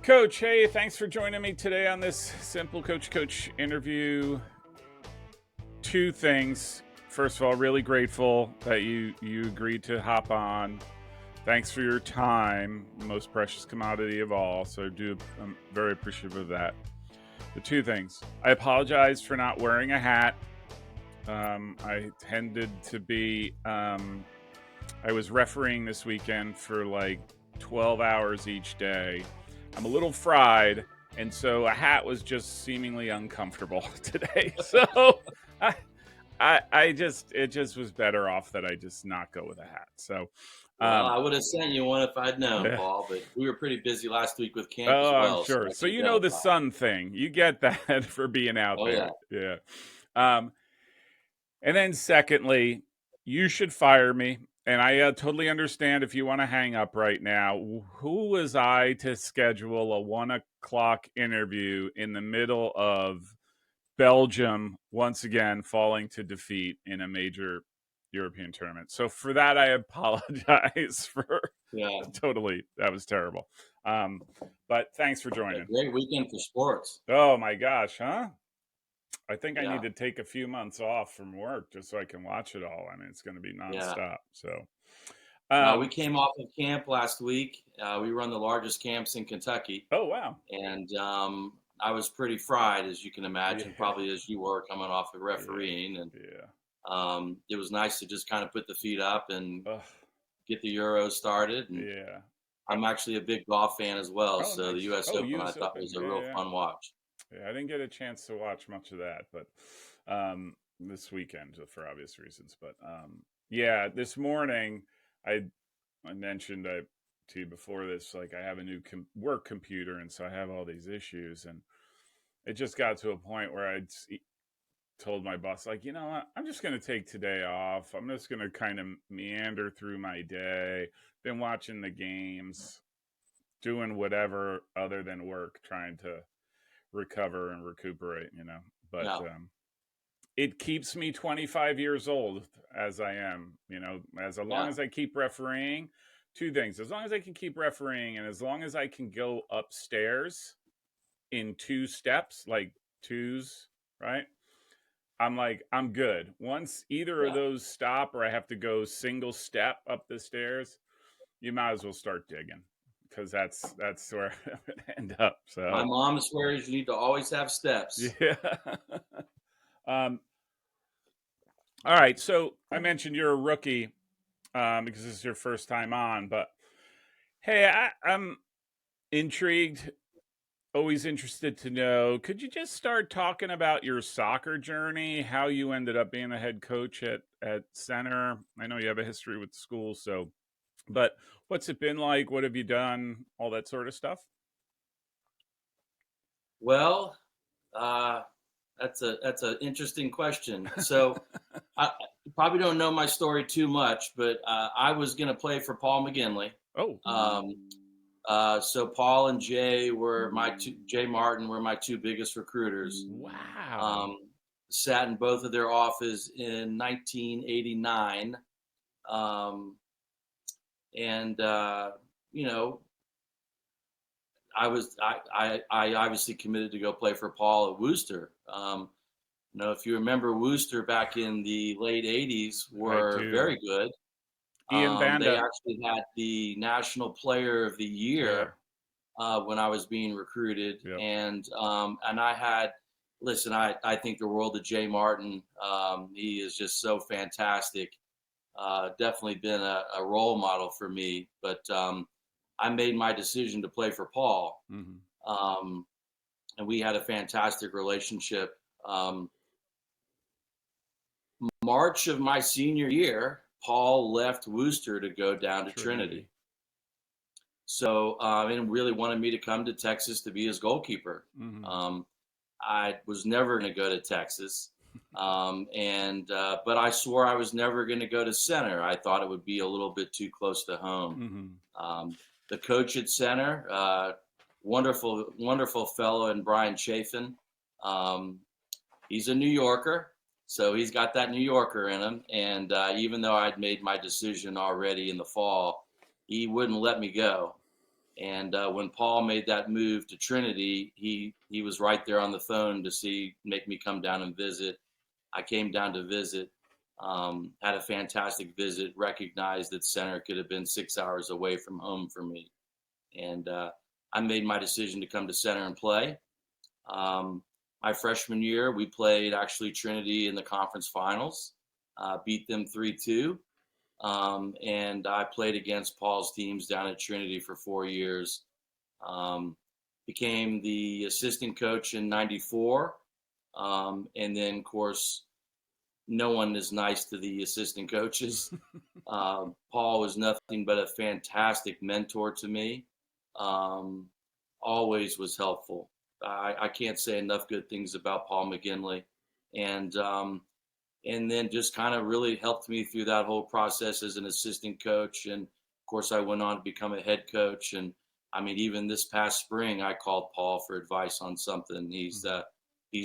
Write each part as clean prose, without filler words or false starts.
Coach, hey, thanks for joining me today on this SimpleCoach interview. Two things. First of all, really grateful that you agreed to hop on. Thanks for your time, most precious commodity of all. So I'm very appreciative of that. The two things. I apologize for not wearing a hat. I tended to be, I was refereeing this weekend for like 12 hours each day. I'm a little fried, and so a hat was just seemingly uncomfortable today. So it just was better off that I just not go with a hat. So, Well, I would have sent you one if I'd known, yeah. Paul, but we were pretty busy last week with camp as Oh, I'm well, so sure. I So can you know the identify. sun thing. You get that for being out Oh, yeah. there. Yeah. Um, and then secondly, you should fire me. And I totally understand if you want to hang up right now. Who was I to schedule a 1 o'clock interview in the middle of Belgium once again falling to defeat in a major European tournament? So for that, I apologize for Yeah. totally. That was terrible. But thanks for A joining. great weekend for sports. Oh my gosh, huh? I think I need Yeah. to take a few months off from work just so I can watch it all. I mean, it's going to be Yeah. nonstop. So, We um, came off of camp last week. We run the largest camps in Kentucky, oh wow, and I was pretty fried, as you can imagine, yeah, probably as you were coming off of yeah, refereeing. And yeah. it was nice to just kind of put the feet up and Ugh, get the Euros started. And yeah. I'm actually a big golf fan as well, Oh, so the nice. U.S. Oh, Open I U.S. thought Open. was a Yeah, real yeah. fun watch. Yeah, I didn't get a chance to watch much of that, but this weekend for obvious reasons. But yeah, this morning I mentioned to you before this, like I have a new work computer, and so I have all these issues, and it just got to a point where told my boss, like, you know what, I'm just going to take today off. I'm just going to kind of meander through my day. Been watching the games, doing whatever other than work, trying to recover and recuperate, But Yeah. it keeps me 25 years old as I am, as long Yeah. as I keep refereeing. Two things: as long as I can keep refereeing, and as long as I can go upstairs in two steps, like twos, right? I'm good. Once either of Yeah. those stop or I have to go single step up the stairs, you might as well start digging, because that's where I'm gonna end up. My So mom swears you need to always have steps. yeah. um, all right. So I mentioned you're a rookie, because this is your first time on, but hey, I'm intrigued. Always interested to know. Could you just start talking about your soccer journey? How you ended up being a head coach at center? I know you have a history with the school, so but what's it been like? What have you done? All that sort of stuff. Well, uh, that's an interesting question. So you probably don't know my story too much, but I was going to play for Paul McGinley. Oh, Um, so Paul and Jay Martin were my two biggest recruiters. wow. Um, Sat in both of their offices in 1989. Um, and, you know, I obviously committed to go play for Paul at Worcester. If you remember, Worcester back in the late '80s I were do. very good. Ian They Banda. actually had the National Player of the Yeah. Year when I was being recruited, Yep. and I had. Listen, I think the world of Jay Martin. He is just so fantastic. Definitely been a role model for me. But I made my decision to play for Paul, Mm-hmm. um, and we had a fantastic relationship. March of my senior year, Paul left Worcester to go down to Trinity. Trinity. So, and really wanted me to come to Texas to be his goalkeeper. Mm-hmm. I was never going to go to Texas, but I swore I was never going to go to center. I thought it would be a little bit too close to home. Mm-hmm. The coach at center, wonderful, wonderful fellow, and Brian Chafin. He's a New Yorker, so he's got that New Yorker in him. And even though I'd made my decision already in the fall, he wouldn't let me go. And when Paul made that move to Trinity, he was right there on the phone to make me come down and visit. I came down to visit, had a fantastic visit, recognized that center could have been 6 hours away from home for me. And I made my decision to come to center and play. My freshman year, we played actually Trinity in the conference finals, beat them 3-2. And I played against Paul's teams down at Trinity for 4 years. Became the assistant coach in '94. And then, of course, no one is nice to the assistant coaches. Paul was nothing but a fantastic mentor to me. Always was helpful. I can't say enough good things about Paul McGinley. And then just kind of really helped me through that whole process as an assistant coach. And of course, I went on to become a head coach. And I mean, even this past spring, I called Paul for advice on something. He's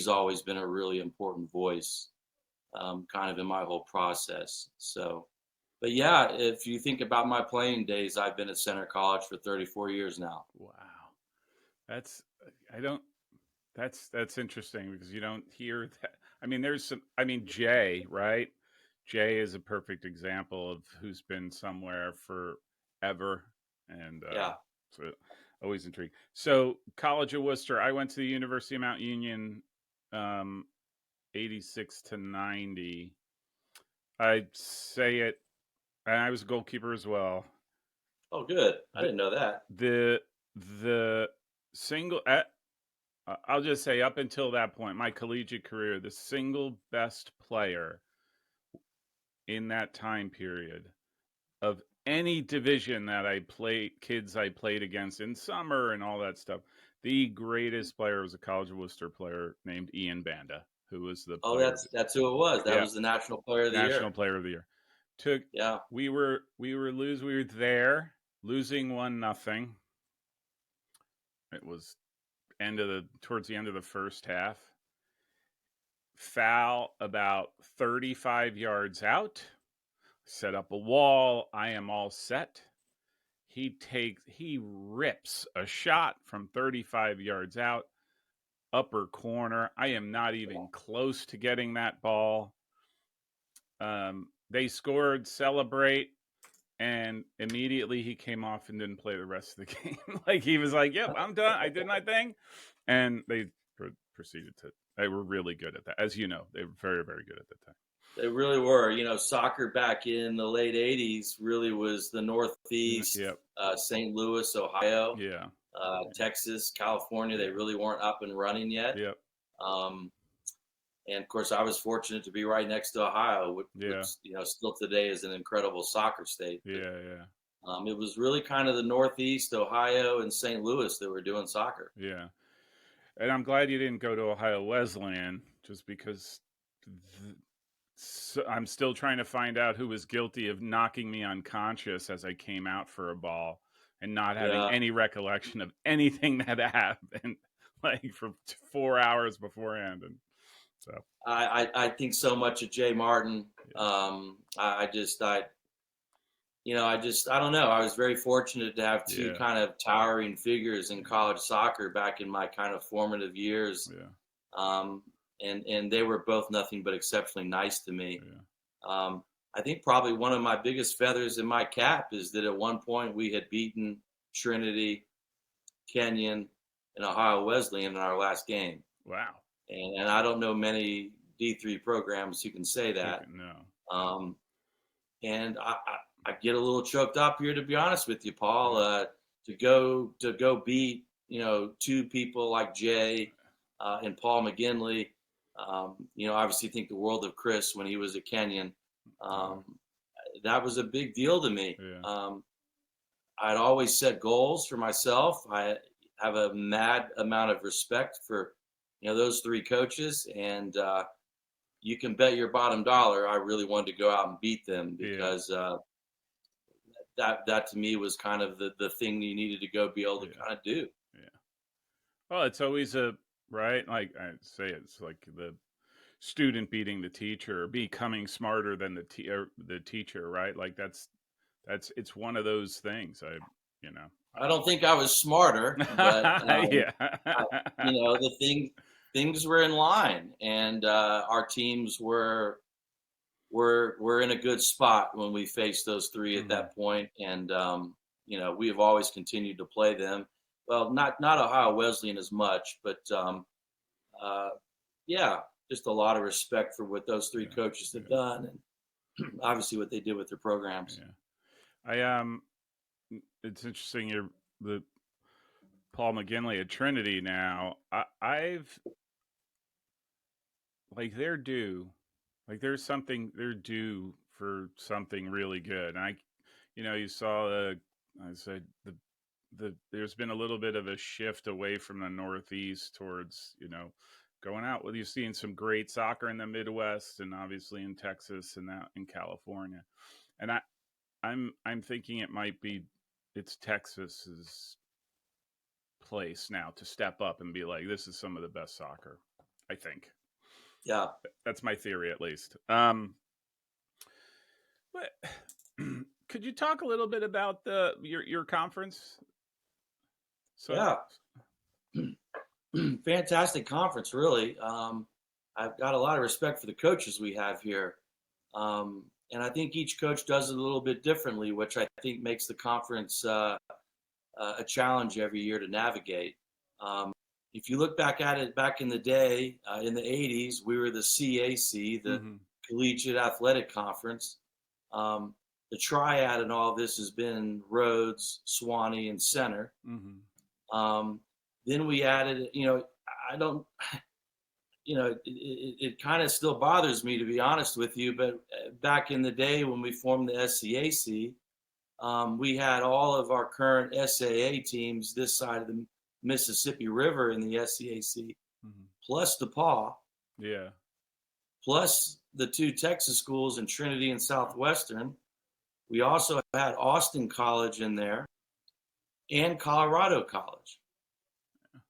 always been a really important voice, kind of in my whole process. So, but yeah, if you think about my playing days, I've been at Center College for 34 years now. Wow. That's I don't that's interesting because you don't hear that. I mean, Jay, right? Jay is a perfect example of who's been somewhere forever, and Yeah. so always intrigued. So, College of Worcester. I went to the University of Mount Union, 86 to 90. I'd say it, and I was a goalkeeper as well. Oh, good. I didn't know that. The single I'll just say up until that point, my collegiate career, the single best player in that time period of any division that I played against in summer and all that stuff. The greatest player was a College of Worcester player named Ian Banda, who was the Oh, player. that's who it was. That Yeah, was the National Player of the National Year. Player of the Year. Yeah. We were there losing 1-0. It was towards the end of the first half. Foul about 35 yards out. Set up a wall. I am all set. He rips a shot from 35 yards out, upper corner. I am not even close to getting that ball. They scored, celebrate, and immediately he came off and didn't play the rest of the game. Like he was like, "Yep, I'm done. I did my thing," and they proceeded to. They were really good at that, as you know. They were very, very good at that time. They really were. You know, soccer back in the late '80s really was the Northeast, Yep. St. Louis, Ohio, Yeah. Texas, California. They really weren't up and running yet. Yep. Um, and of course, I was fortunate to be right next to Ohio, which still today is an incredible soccer state. Yeah. Yeah. It was really kind of the Northeast, Ohio, and St. Louis that were doing soccer. Yeah. And I'm glad you didn't go to Ohio Wesleyan, just because I'm still trying to find out who was guilty of knocking me unconscious as I came out for a ball and not having Yeah. any recollection of anything that happened, like for 4 hours beforehand. And so I think so much of Jay Martin. I don't know. I was very fortunate to have two kind of towering figures in college soccer back in my kind of formative years. Yeah. And they were both nothing but exceptionally nice to me. Yeah. I think probably one of my biggest feathers in my cap is that at one point we had beaten Trinity, Kenyon, and Ohio Wesleyan in our last game. Wow. And I don't know many D3 programs who can say that. No. And I get a little choked up here, to be honest with you, Paul. To go beat two people like Jay and Paul McGinley. Obviously think the world of Chris when he was at Kenyon. That was a big deal to me. Yeah. I'd always set goals for myself. I have a mad amount of respect for those three coaches, and you can bet your bottom dollar I really wanted to go out and beat them because that to me was kind of the thing you needed to go be able to kind of do. Yeah. Well, it's always right. Like I say, it's like the student beating the teacher, or becoming smarter than the teacher, right? Like that's it's one of those things. I don't think I was smarter, but Yeah. I, things were in line, and our teams were in a good spot when we faced those three at Mhm. that point, and we have always continued to play them. Well, not Ohio Wesleyan as much, but uh, yeah, just a lot of respect for what those three Yeah. coaches have Yeah. done, and obviously what they did with their programs. Yeah. I it's interesting you're the Paul McGinley at Trinity now. I've like they're due. Like they're due for something really good. And you saw I said there's been a little bit of a shift away from the Northeast towards, going out with you seeing some great soccer in the Midwest and obviously in Texas and that in California. And I'm thinking it's Texas's place now to step up and be like, this is some of the best soccer. I think Yeah, that's my theory, at least. But could you talk a little bit about your conference? So, yeah. Fantastic conference, really. I've got a lot of respect for the coaches we have here. And I think each coach does it a little bit differently, which I think makes the conference a challenge every year to navigate. Um, if you look back at it back in the day, in the 80s, we were the CAC, the mm-hmm, Collegiate Athletic Conference. Um, the triad in all this has been Rhodes, Swanee, and Center. mm-hmm, Um, then we added, I don't, it kind of still bothers me, to be honest with you, but back in the day when we formed the SCAC, we had all of our current SAA teams this side of the Mississippi River in the SCAC, mm-hmm. plus DePaul, Yeah. plus the two Texas schools in Trinity and Southwestern. We also had Austin College in there and Colorado College.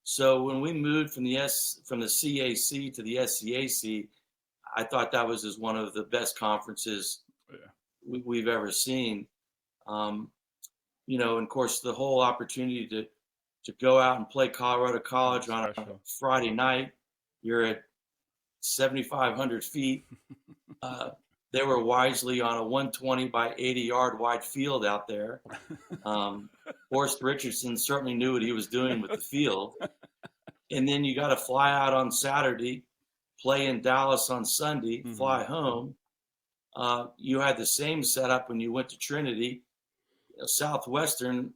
So when we moved from the CAC to the SCAC, I thought that was as one of the best conferences Yeah. we've ever seen. Um, and of course, the whole opportunity to go out and play Colorado College That's on a special. Friday night. You're at 7,500 feet. They were wisely on a 120 by 80-yard wide field out there. Horst Richardson certainly knew what he was doing with the field. And then you got to fly out on Saturday, play in Dallas on Sunday, mm-hmm. fly home. You had the same setup when you went to Trinity. Southwestern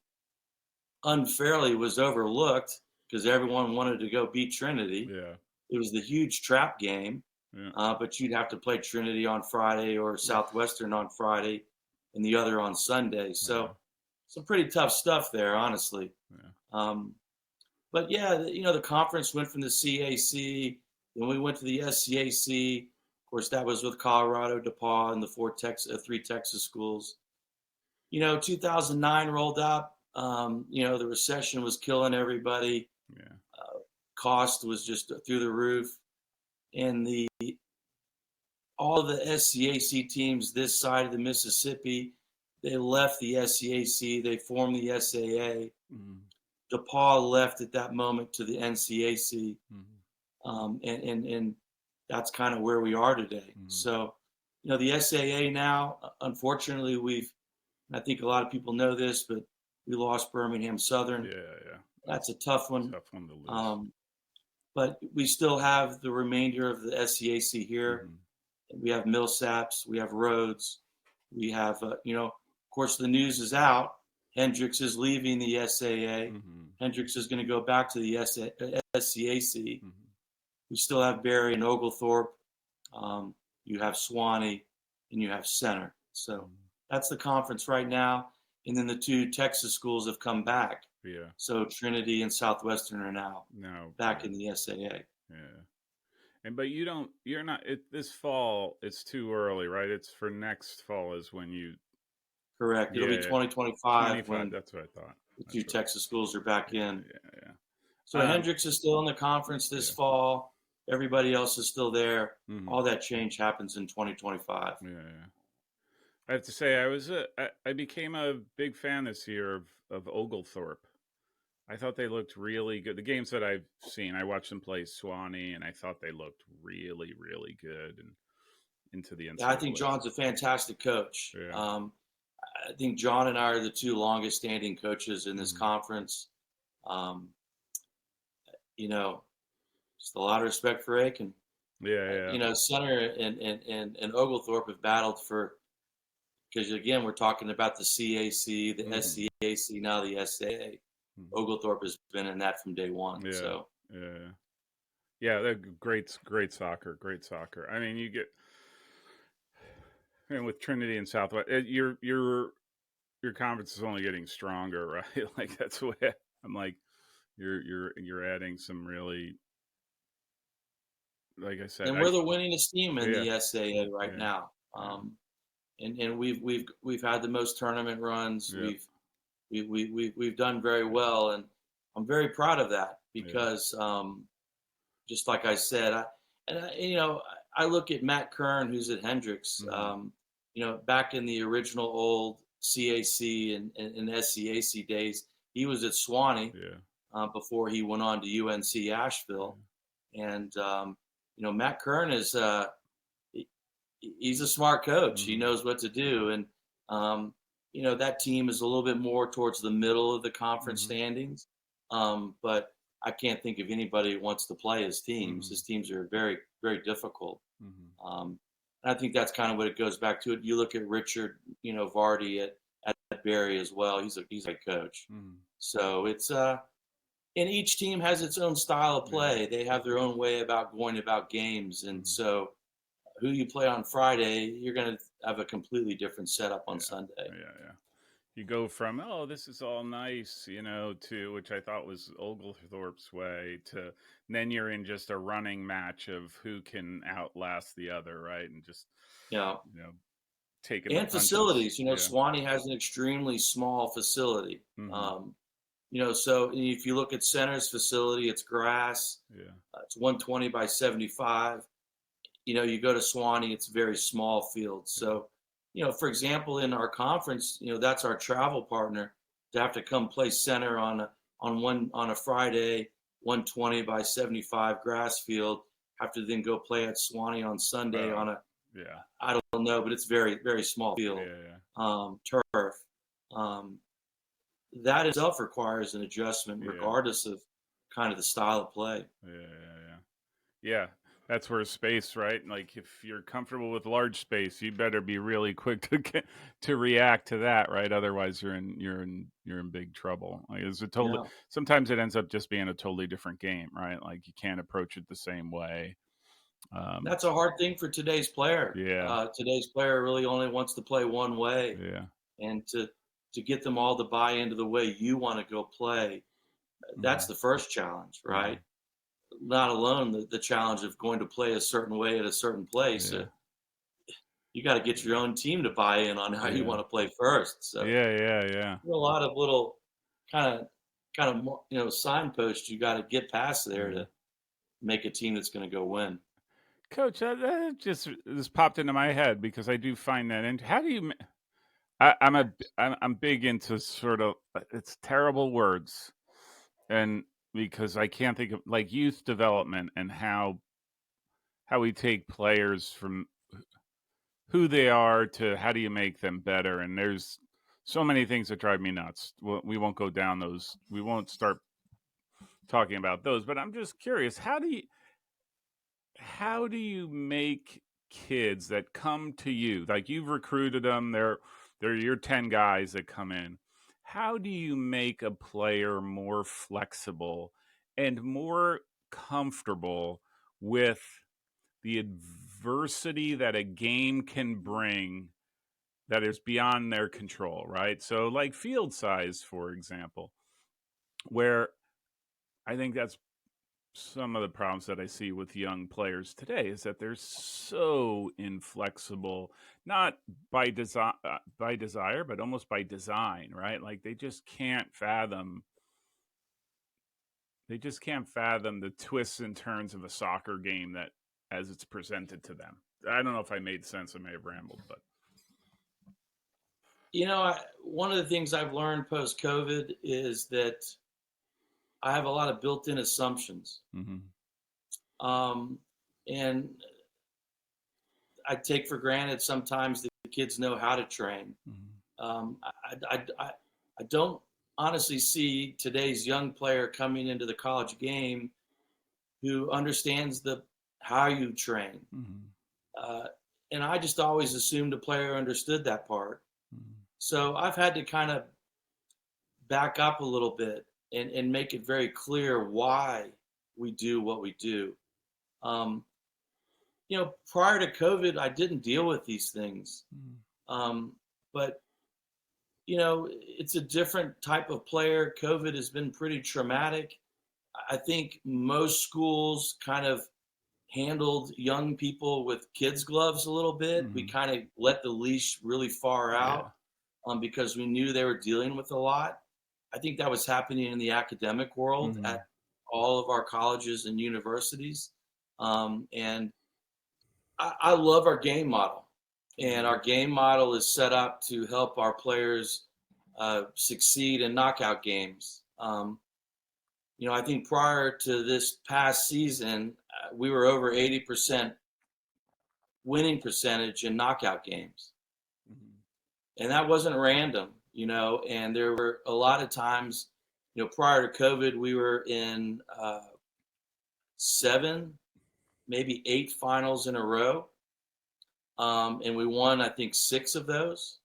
unfairly was overlooked because everyone wanted to go beat Trinity. Yeah. It was the huge trap game, Yeah. but you'd have to play Trinity on Friday or Southwestern on Friday and the other on Sunday. So Yeah. some pretty tough stuff there, honestly. Yeah. But yeah, the conference went from the CAC, then we went to the SCAC. Of course, that was with Colorado, DePaul, and the three Texas schools. 2009 rolled up. The recession was killing everybody. Yeah. Cost was just through the roof, and all of the SCAC teams this side of the Mississippi, they left the SCAC. They formed the SAA. Mm-hmm. DePaul left at that moment to the NCAC, Mm-hmm. and that's kind of where we are today. Mm-hmm. So, the SAA now, unfortunately, I think a lot of people know this, but we lost Birmingham Southern. Yeah. That's a tough one. Tough one to lose. But we still have the remainder of the SCAC here. Mm-hmm. We have Millsaps, we have Rhodes, we have, of course, the news is out. Hendricks is leaving the SAA. Mm-hmm. Hendricks is going to go back to the SCAC. Mm-hmm. We still have Barry and Oglethorpe. You have Swanee, and you have Center. So that's the conference right now. And then the two Texas schools have come back. Yeah. So Trinity and Southwestern are now back in the SAA. Yeah. But you're not, this fall, it's too early, right? It's for next fall is when you. Correct. It'll be 2025 when that's what I thought. The two Texas schools are back in. Yeah. So Hendricks is still in the conference this fall. Everybody else is still there. Mm-hmm. All that change happens in 2025. Yeah. I have to say, I became a big fan this year of Oglethorpe. I thought they looked really good. The games that I've seen, I watched them play Swanee, and I thought they looked really, really good and into the Yeah, I think NCAA. John's a fantastic coach. Yeah. I think John and I are the two longest standing coaches in this Mhm. conference. Um, you know, just a lot of respect for Aiken. Yeah, yeah. Center and Oglethorpe have battled for, because again, we're talking about the CAC, the Mhm. SCAC, now the SAA. Mhm. Oglethorpe has been in that from day one. Yeah, So, yeah, yeah. They're great, great soccer, great soccer. I mean, you get, and with Trinity and Southwest, your conference is only getting stronger, right? Like that's the way I'm like, you're adding some really, like I said, and we're the winningest team in yeah, the SAA right yeah, now. yeah, And we've had the most tournament runs. yeah, We've done very well, and I'm very proud of that yeah. because just like I said, I look at Matt Kern, who's at Hendrix. Mm-hmm. Back in the original old CAC and SCAC days, he was at Swanee Yeah, before he went on to UNC Asheville. yeah. And Matt Kern is he's a smart coach. He Mm-hmm. knows what to do, and that team is a little bit more towards the middle of the conference Mm-hmm. standings. But I can't think of anybody who wants to play his teams. Mm-hmm. His teams are very, very difficult. Mm-hmm. Um, and I think that's kind of what it goes back to. You look at Richard, Vardy at Barry as well. He's a coach. Mm-hmm. So it's and each team has its own style of Yeah. play. They have their own way about going about games, and Mm-hmm. so who you play on Friday, you're going to have a completely different setup on Yeah, Sunday. yeah, yeah. You go from, oh, this is all nice, to, which I thought was Oglethorpe's way, to then you're in just a running match of who can outlast the other, right? And just, You know, you know, taking the and punches. facilities. Yeah. Swanee has an extremely small facility. Mm-hmm. So if you look at Center's facility, it's grass. Yeah. It's 120 by 75. You go to Swanee, it's a very small field. Yeah. So, for example, in our conference, that's our travel partner to have to come play Center on a Friday, 120 by 75 grass field. Have to then go play at Swanee on Sunday Oh, on a, yeah. I don't know, but it's very, very small field, Yeah. Yeah. turf. Um, that itself requires an adjustment Yeah. regardless of kind of the style of play. Yeah. Yeah. Yeah, that's where space, right? Like if you're comfortable with large space, you better be really quick to react to that, right? Otherwise, you're in big trouble. Like it's a totally. Yeah. Sometimes it ends up just being a totally different game, right? Like you can't approach it the same way. That's a hard thing for today's player. Yeah, Today's player really only wants to play one way, yeah, and to get them all to buy into the way you want to go play, that's hmm, the first challenge, hmm, right? Not alone the challenge of going to play a certain way at a certain place. yeah, You got to get your own team to buy in on how you yeah, want to play first. So yeah, yeah, yeah. a lot of little kind of signposts you got to get past there Yeah. to make a team that's going to go win. Coach, that just popped into my head because I do find that. And how do you? I'm big into sort of it's terrible words, and because I can't think of like youth development and how we take players from who they are to how do you make them better, and there's so many things that drive me nuts. We won't go down those. We won't start talking about those. But I'm just curious, how do you make kids that come to you like you've recruited them, they're your 10 guys that come in, how do you make a player more flexible and more comfortable with the adversity that a game can bring that is beyond their control, right? So like field size, for example, where I think that's some of the problems that I see with young players today is that they're so inflexible, not by desire, but almost by design, right? Like they just can't fathom the twists and turns of a soccer game that as it's presented to them. I don't know if I made sense. I may have rambled, but One of the things I've learned post COVID is that I have a lot of built-in assumptions, Mm-hmm. um, and I take for granted sometimes that the kids know how to train. Mm-hmm. I don't honestly see today's young player coming into the college game who understands the how you train. Mm-hmm. Uh, and I just always assumed a player understood that part. Mm-hmm. So I've had to kind of back up a little bit and make it very clear why we do what we do. Um, Prior to COVID, I didn't deal with these things. Um, but it's a different type of player. COVID has been pretty traumatic. I think most schools kind of handled young people with kids' gloves a little bit. We Mm-hmm. kind of let the leash really far Yeah. out because we knew they were dealing with a lot. I think that was happening in the academic world Mm-hmm. at all of our colleges and universities. And I love our game model. And Mm-hmm. our game model is set up to help our players succeed in knockout games. I think prior to this past season, we were over 80% winning percentage in knockout games. Mm-hmm. And that wasn't random, and there were a lot of times, prior to COVID, we were in 7, maybe 8 finals in a row. And we won, I think, 6 of those.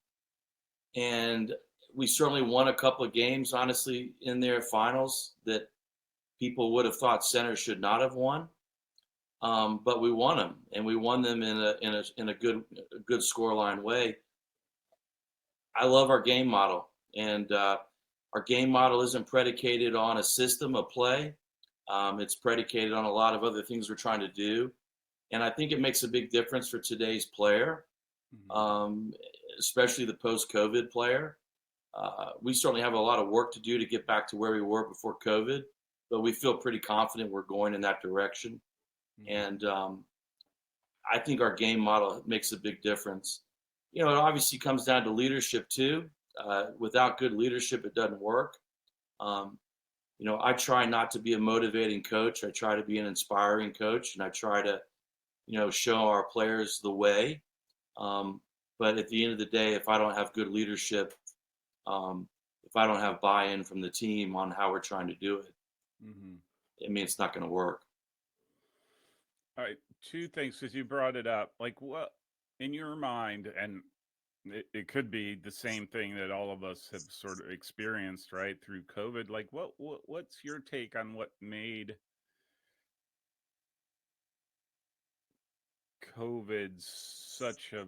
And we certainly won a couple of games, honestly, in their finals that people would have thought center should not have won. But we won them, and we won them in a good scoreline way. I love our game model, and our game model isn't predicated on a system of play. It's predicated on a lot of other things we're trying to do, and I think it makes a big difference for today's player, Mm-hmm. um, especially the post-COVID player. We certainly have a lot of work to do to get back to where we were before COVID, but we feel pretty confident we're going in that direction. Mm-hmm. And I think our game model makes a big difference. It obviously comes down to leadership too. Without good leadership, it doesn't work. Um, I try not to be a motivating coach. I try to be an inspiring coach, and I try to, show our players the way. Um, but at the end of the day, if I don't have good leadership, if I don't have buy-in from the team on how we're trying to do it, Mm-hmm. it's not going to work. All right, two things because you brought it up. Like, what in your mind, and it could be the same thing that all of us have sort of experienced, right, through COVID. Like, what's your take on what made COVID such a,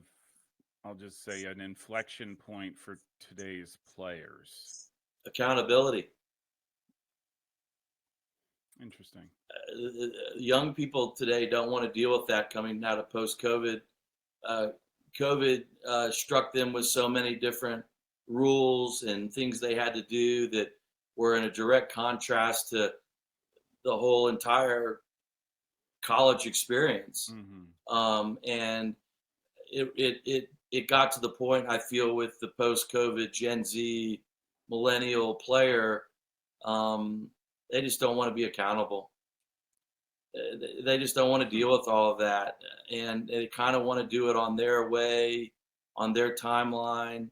I'll just say, an inflection point for today's players? Accountability. Interesting. Young people today don't want to deal with that coming out of post-COVID. COVID struck them with so many different rules and things they had to do that were in a direct contrast to the whole entire college experience. Mm-hmm. And it got to the point, I feel, with the post-COVID Gen Z millennial player, they just don't want to be accountable. They just don't want to deal with all of that, and they kind of want to do it on their way, on their timeline.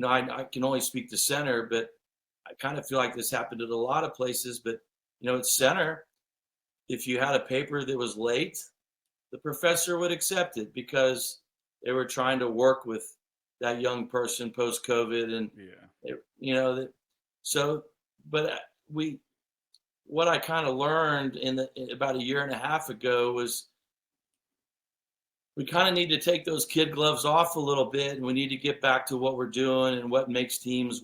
I can only speak to center, but I kind of feel like this happened at a lot of places. But at center, if you had a paper that was late, the professor would accept it because they were trying to work with that young person post COVID, and Yeah. so. But what I kind of learned about a year and a half ago was we kind of need to take those kid gloves off a little bit, and we need to get back to what we're doing and what makes teams,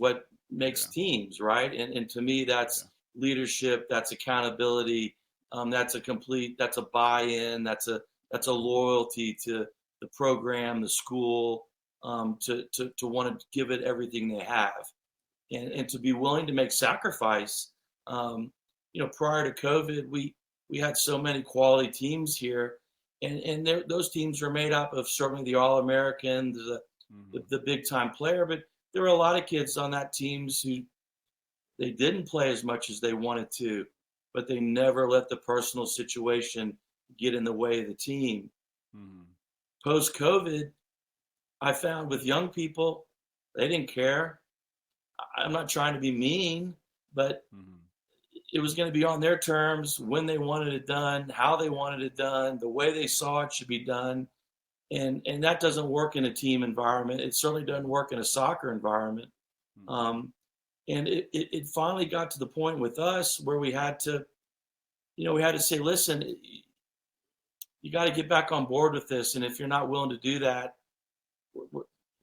right? And to me, that's leadership, that's accountability, that's a buy-in, that's a loyalty to the program, the school, to want to give it everything they have, and to be willing to make sacrifice. Prior to COVID, we had so many quality teams here, and those teams were made up of certainly the All-Americans, Mm-hmm. the big time player, but there were a lot of kids on that teams who they didn't play as much as they wanted to, but they never let the personal situation get in the way of the team. Mhm. Post COVID, I found with young people, they didn't care. I'm not trying to be mean, but Mhm. it was going to be on their terms, when they wanted it done, how they wanted it done, the way they saw it should be done. And that doesn't work in a team environment. It certainly doesn't work in a soccer environment. Mhm. Um, and it finally got to the point with us where we had to, we had to say, listen, you got to get back on board with this. And if you're not willing to do that,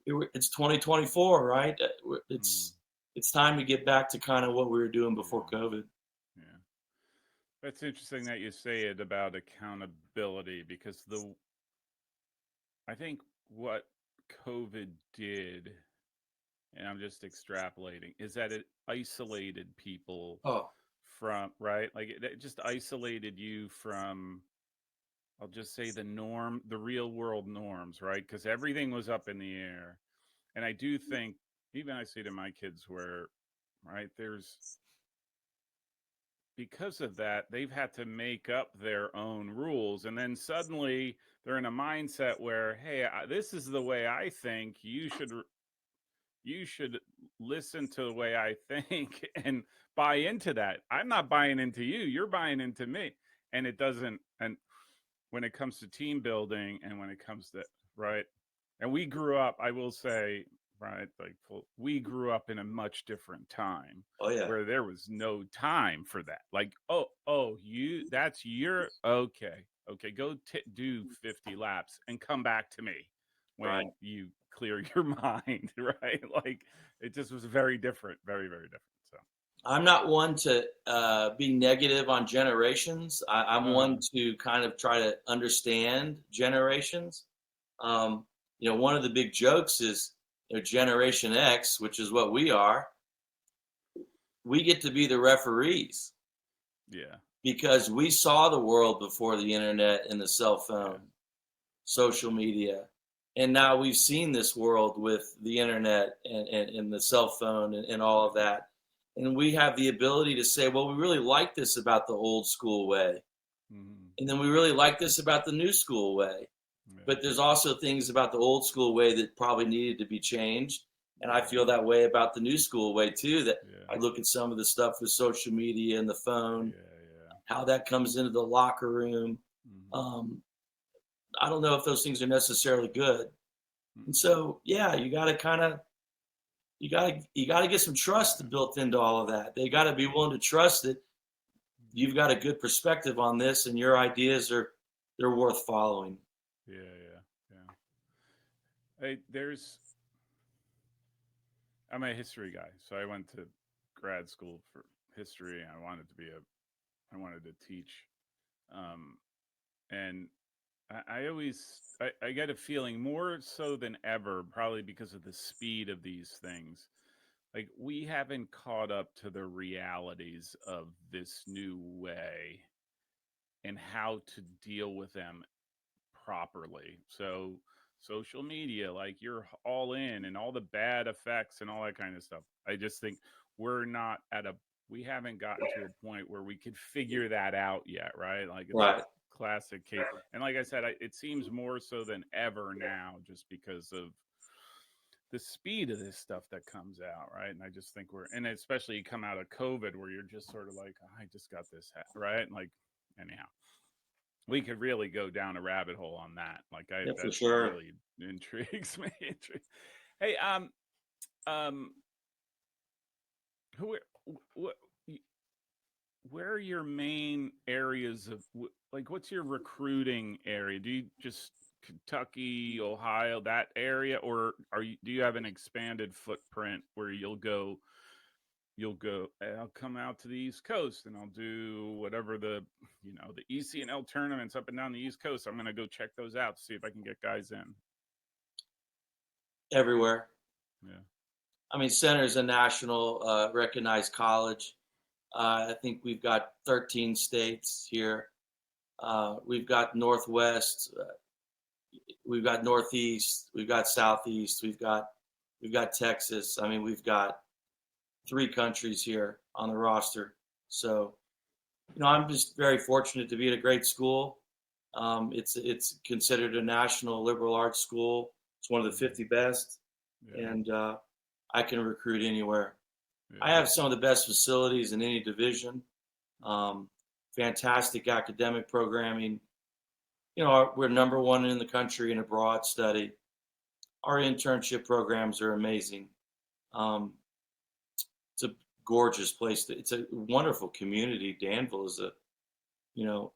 it's 2024, right? Mhm. It's time to get back to kind of what we were doing before Yeah. COVID. Yeah. That's interesting that you say it about accountability because I think what COVID did, and I'm just extrapolating, is that it isolated people Oh, from, right? Like it just isolated you from, I'll just say the real world norms, right? Because everything was up in the air. And I do think, even I say to my kids where, right, because of that, they've had to make up their own rules. And then suddenly they're in a mindset where, hey, this is the way I think. You should listen to the way I think and buy into that. I'm not buying into you. You're buying into me. And it doesn't. And when it comes to team building and when it comes to, right. And we grew up, I will say, right, like we grew up in a much different time oh yeah, where there was no time for that. Like, oh, that's your, okay, go do 50 laps and come back to me right. when you clear your mind, right? Like, it just was very different, very, very different. So, I'm not one to be negative on generations. I'm one uh-huh. to kind of try to understand generations. Um, one of the big jokes is, Generation X, which is what we are. We get to be the referees Yeah, because we saw the world before the internet and the cell yeah, phone, social media. And now we've seen this world with the internet and the cell phone and all of yeah. that. And we have the ability to say, well, we really like this about the old school way. Hmm. And then we really like this about the new school way. Yeah, But there's also things about the old school way that probably needed to be changed. And I yeah, feel that way about the new school way too, that yeah, I look at some of the stuff with social media and the phone, yeah. how that comes into the locker room. Hmm. Um, I don't know if those things are necessarily good. And so, yeah, you got to get some trust Yeah. built into all of that. They got to be willing to trust that you've got a good perspective on this and your ideas they're worth following. Yeah, yeah. Hey, I'm a history guy, so I went to grad school for history. I wanted to teach, um, and I get a feeling more so than ever, probably because of the speed of these things. Like we haven't caught up to the realities of this new way and how to deal with them properly. So social media, like you're all in and all the bad effects and all that kind of stuff. I just think we're not at a we haven't gotten to a point where we could figure that out yet, right? Like it's a Right. classic case. And like I said, it seems more so than ever now just because of the speed of this stuff that comes out, right? And I just think and especially you come out of COVID where you're just sort of like, oh, I just got this, right? Like, anyhow, we could really go down a rabbit hole on that. Like Yeah, for that sure. really intrigues me. Hey, um, who, what, where are your main areas of like? What's your recruiting area? Do you just Kentucky, Ohio, that area, or do you have an expanded footprint where you'll go I'll come out to the East Coast and I'll do whatever the ECNL tournaments up and down the East Coast. I'm going to go check those out to see if I can get guys in. Everywhere. Yeah. I mean, Center is a national recognized college. I think we've got 13 states here. We've got Northwest, we've got Northeast, we've got Southeast, we've got We've got Texas. I mean, we've got 3 countries here on the roster. So, I'm just very fortunate to be at a great school. It's considered a national liberal arts school. It's one of the 50 best, Yeah. and I can recruit anywhere. Yeah. I have some of the best facilities in any division. Um, Fantastic academic programming. We're number one in the country in abroad study. Our internship programs are amazing. Um, it's a gorgeous place. It's a wonderful community. Danville is you know,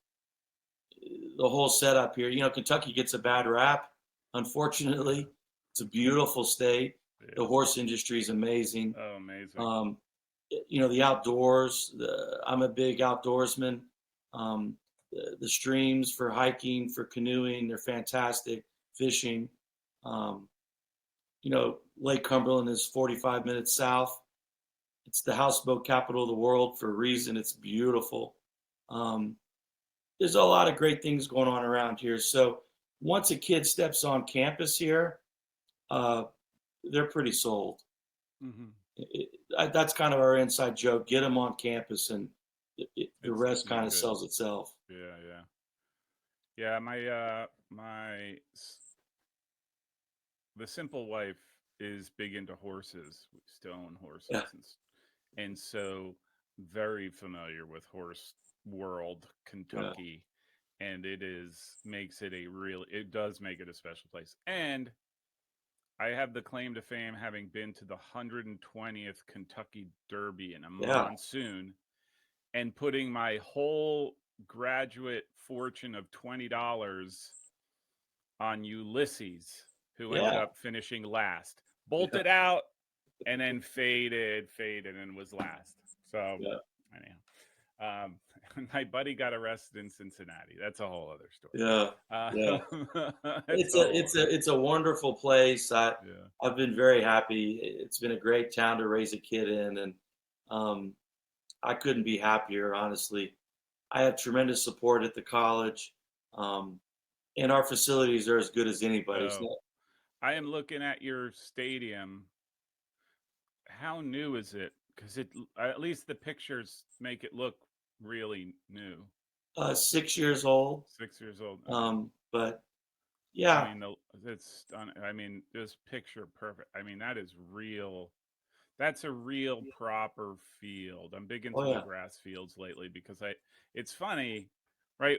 the whole setup here. Kentucky gets a bad rap, unfortunately. It's a beautiful state. Yeah. The horse industry is amazing. Oh, amazing. The outdoors. I'm a big outdoorsman. The streams for hiking, for canoeing, they're fantastic. Fishing. Um, Lake Cumberland is 45 minutes south. It's the houseboat capital of the world for a reason. It's beautiful. There's a lot of great things going on around here. So once a kid steps on campus here, they're pretty sold. Mm-hmm. That's kind of our inside joke. Get them on campus, and the rest kind of good. sells itself. Yeah. The simple wife is big into horses. We still own horses, Yeah. and so very familiar with horse world, Kentucky, and it does make it a special place. And I have the claim to fame having been to the 120th Kentucky Derby in a monsoon and putting my whole graduate fortune of $20 on Ulysses, who ended up finishing last. Bolted out and then faded and was last. So anyhow, my buddy got arrested in Cincinnati. That's a whole other story. It's a wonderful place. I've been very happy. It's been a great town to raise a kid in, and I couldn't be happier, honestly. I have tremendous support at the college, and our facilities are as good as anybody's. I am looking at your stadium. How new is it? Because at least the pictures make it look really new. 6 years old. 6 years old. But yeah, I mean, it's stunning. I mean, this picture perfect. I mean, that is real. That's a real proper field. I'm big into the grass fields lately because it's funny, right?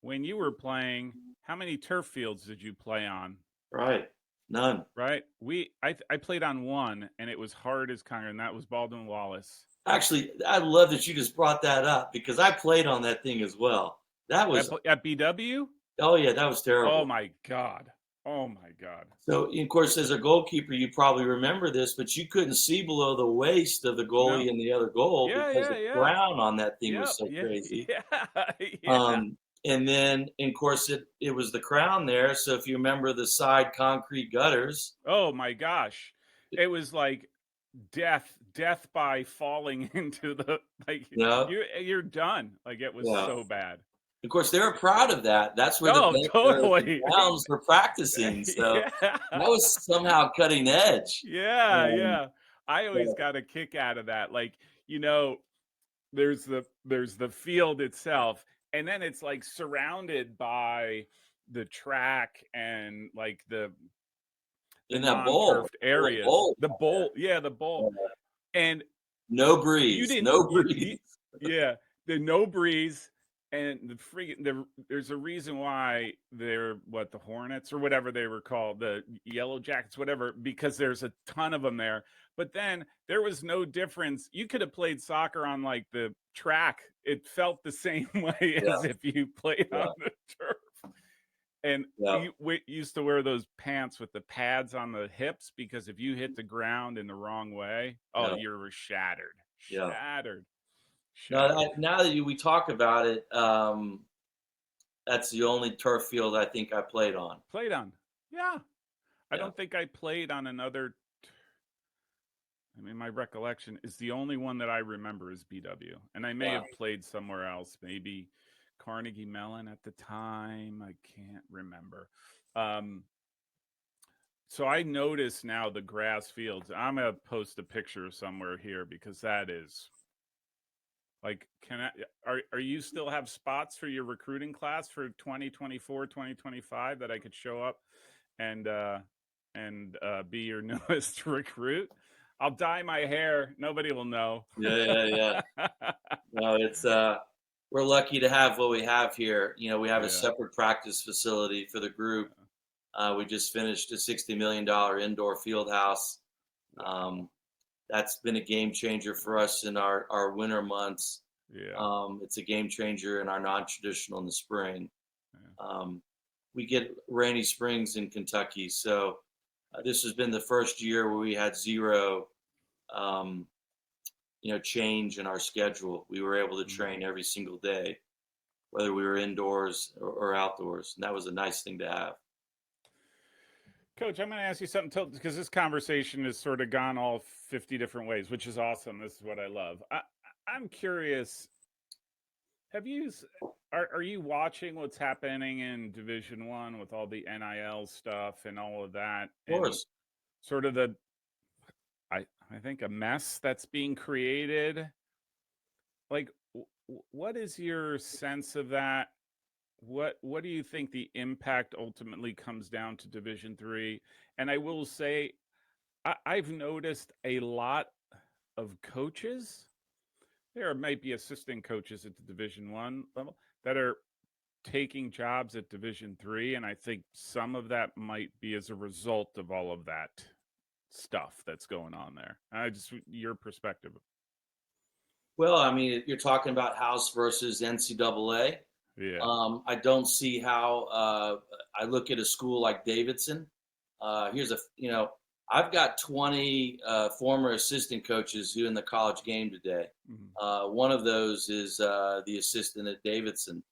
When you were playing, how many turf fields did you play on? Right. None. Right. I played on one, and it was hard as Congress, and that was Baldwin Wallace. Actually, I love that you just brought that up because I played on that thing as well. That was at BW. Oh yeah, that was terrible. Oh my god. So of course, as a goalkeeper, you probably remember this, but you couldn't see below the waist of the goalie and the other goal because the ground on that thing was so crazy. And then, of course, it was the crown there. So if you remember the side concrete gutters. Oh my gosh. It was like death by falling into the you're done. Like it was so bad. Of course, they were proud of that. That's where the Browns were practicing. So that was somehow cutting edge. Yeah. I always got a kick out of that. Like, there's the field itself, and then it's like surrounded by the track and like the in that bowl areas. The bowl. Yeah, the bowl. And no breeze. No breeze. The no breeze. And there's a reason why they're the Hornets or whatever they were called, the Yellow Jackets, whatever, because there's a ton of them there. But then there was no difference. You could have played soccer on like the track. It felt the same way as if you played on the turf. And we used to wear those pants with the pads on the hips because if you hit the ground in the wrong way, you were shattered. Shattered. Now that we talk about it, that's the only turf field I think I played on. Yeah. I don't think I played on another. I mean, my recollection is the only one that I remember is BW, and I may have played somewhere else, maybe Carnegie Mellon at the time. I can't remember. So I notice now the grass fields. I'm gonna post a picture somewhere here because that is like, are you still have spots for your recruiting class for 2024, 2025 that I could show up and be your newest recruit? I'll dye my hair. Nobody will know. Yeah. No, it's we're lucky to have what we have here. We have a Yeah. separate practice facility for the group. We just finished a $60 million indoor field house. Wow. That's been a game changer for us in our winter months. Yeah. It's a game changer in our non-traditional in the spring. Yeah. We get rainy springs in Kentucky, so this has been the first year where we had zero, um, change in our schedule. We were able to train every single day, whether we were indoors or outdoors, and that was a nice thing to have. Coach, I'm going to ask you something because this conversation has sort of gone all 50 different ways, which is awesome. This is what I love. I'm curious. Are you watching what's happening in Division One with all the NIL stuff and all of that, Of and course. sort of I think a mess that's being created? Like, what is your sense of that? What do you think the impact ultimately comes down to Division Three? And I will say, I've noticed a lot of coaches. There might be assistant coaches at the Division One level that are taking jobs at Division Three, and I think some of that might be as a result of all of that stuff that's going on there. I just your perspective. Well, I mean, you're talking about House versus NCAA. Yeah. I don't see how. I look at a school like Davidson. I've got 20 former assistant coaches who in the college game today. One of those is the assistant at Davidson.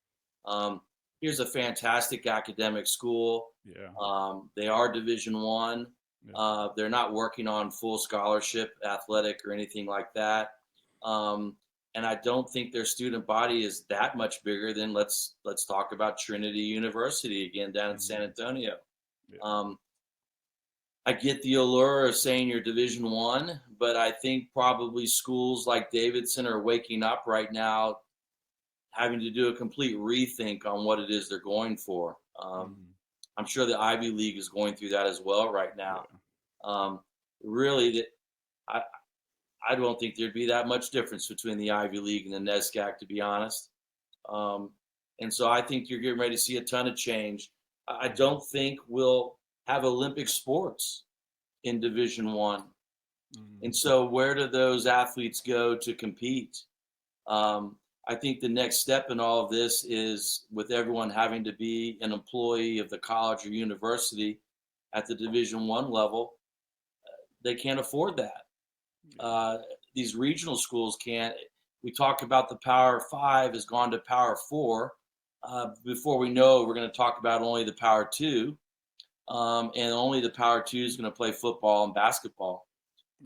Um, here's a fantastic academic school. Yeah. They are Division One. Yeah. They're not working on full scholarship, athletic, or anything like that. And I don't think their student body is that much bigger than let's talk about Trinity University again down in San Antonio. Yeah. I get the allure of saying you're Division One, but I think probably schools like Davidson are waking up right now, having to do a complete rethink on what it is they're going for. I'm sure the Ivy League is going through that as well right now. Really, I don't think there'd be that much difference between the Ivy League and the NESCAC, to be honest. And so I think you're getting ready to see a ton of change. I don't think we'll have Olympic sports in Division One. And so where do those athletes go to compete? I think the next step in all of this is with everyone having to be an employee of the college or university at the Division One level. They can't afford that. These regional schools can't. We talk about the Power Five has gone to Power Four. Before we know, we're going to talk about only the Power Two, and only the Power Two is going to play football and basketball.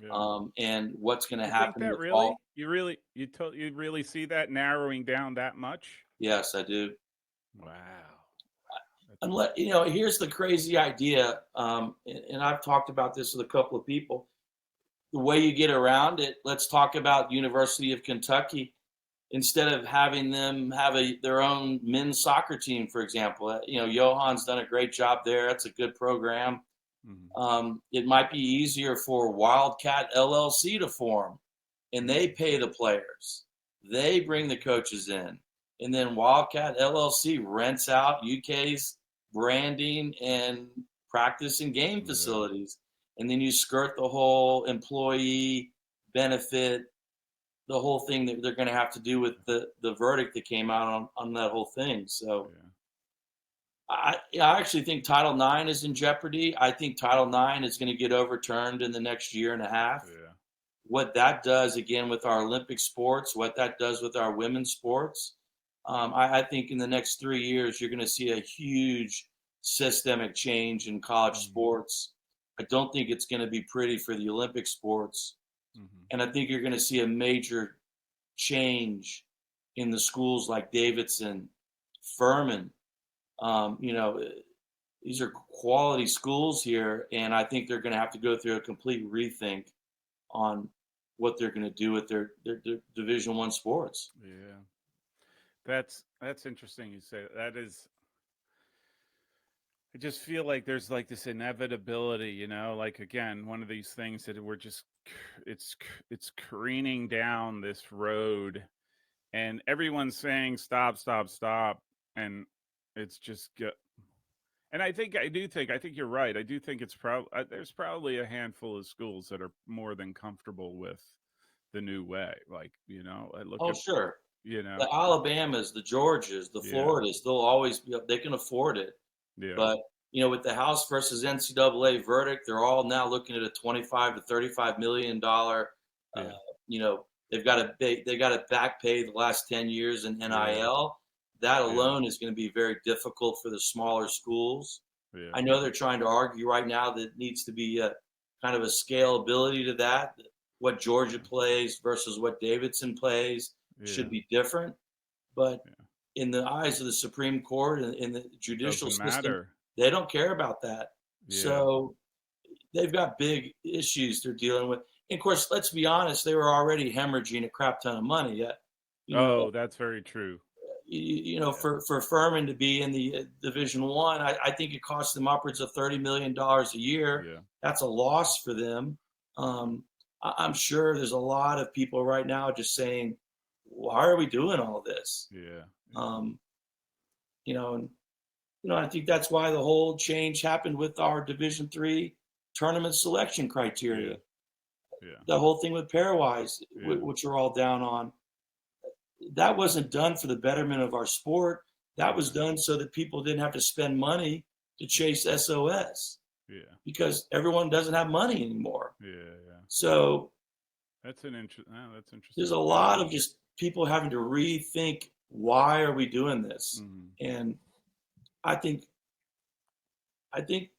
Yeah. And what's going to You think happen that with all? you really see that narrowing down that much? Yes, I do. Wow. Unless here's the crazy idea, and I've talked about this with a couple of people. The way you get around it, let's talk about University of Kentucky. Instead of having them have their own men's soccer team, for example, Johan's done a great job there. That's a good program. It might be easier for Wildcat LLC to form, and they pay the players. They bring the coaches in, and then Wildcat LLC rents out UK's branding and practice and game facilities. And then you skirt the whole employee benefit, the whole thing that they're going to have to do with the verdict that came out on that whole thing. So I actually think Title IX is in jeopardy. I think Title IX is going to get overturned in the next year and a half. What that does, again, with our Olympic sports, what that does with our women's sports, I think in the next 3 years, you're going to see a huge systemic change in college sports. I don't think it's going to be pretty for the Olympic sports. And I think you're going to see a major change in the schools like Davidson, Furman. these are quality schools here, and I think they're going to have to go through a complete rethink on what they're going to do with their Division One sports. Yeah. That's interesting you say that. Is I just feel like there's like this inevitability, like again, one of these things that we're just it's careening down this road, and everyone's saying stop, stop, stop, and it's just and I think you're right. I do think it's there's probably a handful of schools that are more than comfortable with the new way. Like, I look Oh, at, sure. you know, The Alabamas, the Georgias, the yeah, Floridas, they'll always be they can afford it. yeah, But with the House versus NCAA verdict, they're all now looking at a 25 to 35 million dollar. Uh, yeah, they got to back pay the last 10 years in yeah, NIL. That yeah, alone is going to be very difficult for the smaller schools. yeah, I know they're trying to argue right now that it needs to be a kind of a scalability to that. What Georgia plays versus what Davidson plays yeah, should be different. But yeah. in the eyes of the Supreme Court and in the judicial Doesn't system, matter. they don't care about that. Yeah. So they've got big issues they're dealing with. And of course, let's be honest, they were already hemorrhaging a crap ton of money. You know, Oh, that's very true. Yeah, for Furman to be in the Division One, I think it cost them upwards of $30 million a year. yeah, That's a loss for them. Um, I'm sure there's a lot of people right now just saying, "Why are we doing all this?" yeah, yeah, Um, and I think that's why the whole change happened with our Division III tournament selection yeah, criteria. yeah, The whole thing with pairwise, yeah, which we're all down on, that wasn't done for the betterment of our sport. That was yeah, done so that people didn't have to spend money to chase SOS yeah, because everyone doesn't have money anymore. yeah, yeah. So That's there's interesting. a Yeah. lot of just people having to rethink, why are we doing this? Mm-hmm. And I think I think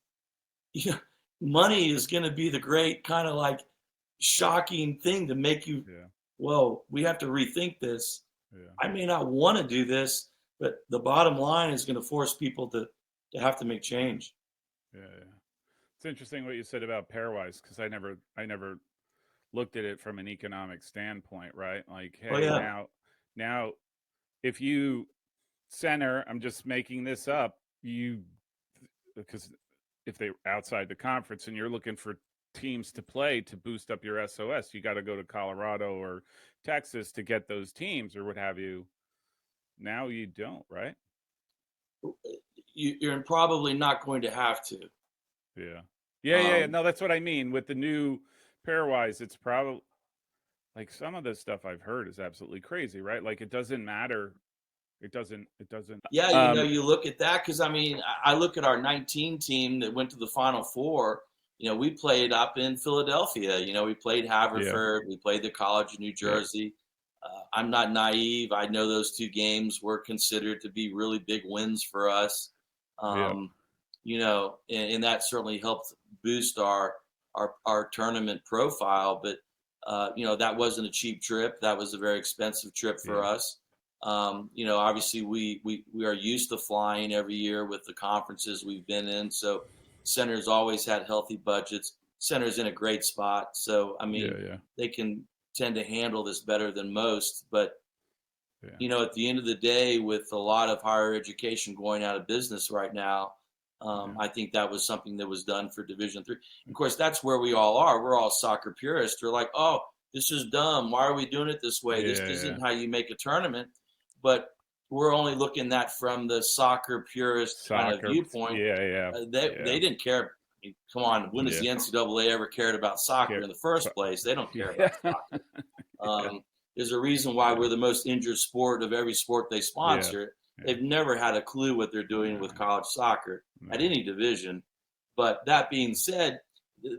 yeah, money is going to be the great kind of like shocking thing to make you, Yeah, whoa, we have to rethink this. yeah, I may not want to do this, but the bottom line is going to force people to have to make change. yeah, yeah. It's interesting what you said about pairwise, because I never looked at it from an economic standpoint, right? Like, Oh hey, yeah, now, if you center, I'm just making this up, because if they're outside the conference and you're looking for teams to play to boost up your SOS, you got to go to Colorado or Texas to get those teams or what have you. Now you don't, right? you're probably not going to have to. Yeah. Yeah, yeah, yeah. Um, No, that's what I mean. With the new pairwise, it's probably like some of the stuff I've heard is absolutely crazy, right? Like it doesn't matter. It doesn't. yeah, Um, you look at that because I mean, I look at our 19 team that went to the Final Four. We played up in Philadelphia. We played yeah, Haverford. We played the College of New yeah, Jersey. I'm not naive. I know those two games were considered to be really big wins for us. yeah, Um, and that certainly helped boost our tournament profile. But that wasn't a cheap trip. That was a very expensive trip for yeah, us. Obviously we are used to flying every year with the conferences we've been in. So Center's always had healthy budgets. Center's in a great spot. So I yeah, mean, yeah, they can tend to handle this better than most. But yeah, at the end of the day, with a lot of higher education going out of business right now, yeah, I think that was something that was done for Division III. Of course, that's where we all are. We're all soccer purists. We're like, oh, this is dumb. Why are we doing it this way? This yeah, yeah. isn't how you make a tournament. But we're only looking at from the soccer purist kind of Soccer. viewpoint. Yeah, yeah, They yeah, didn't care. I mean, come on, when has yeah. the NCAA ever cared about soccer Care- in the first place? They don't care Yeah, about soccer. yeah, There's a reason why yeah, we're the most injured sport of every sport they yeah, sponsor. yeah. They've never had a clue what they're doing with No, college soccer at no, any division. But that being said,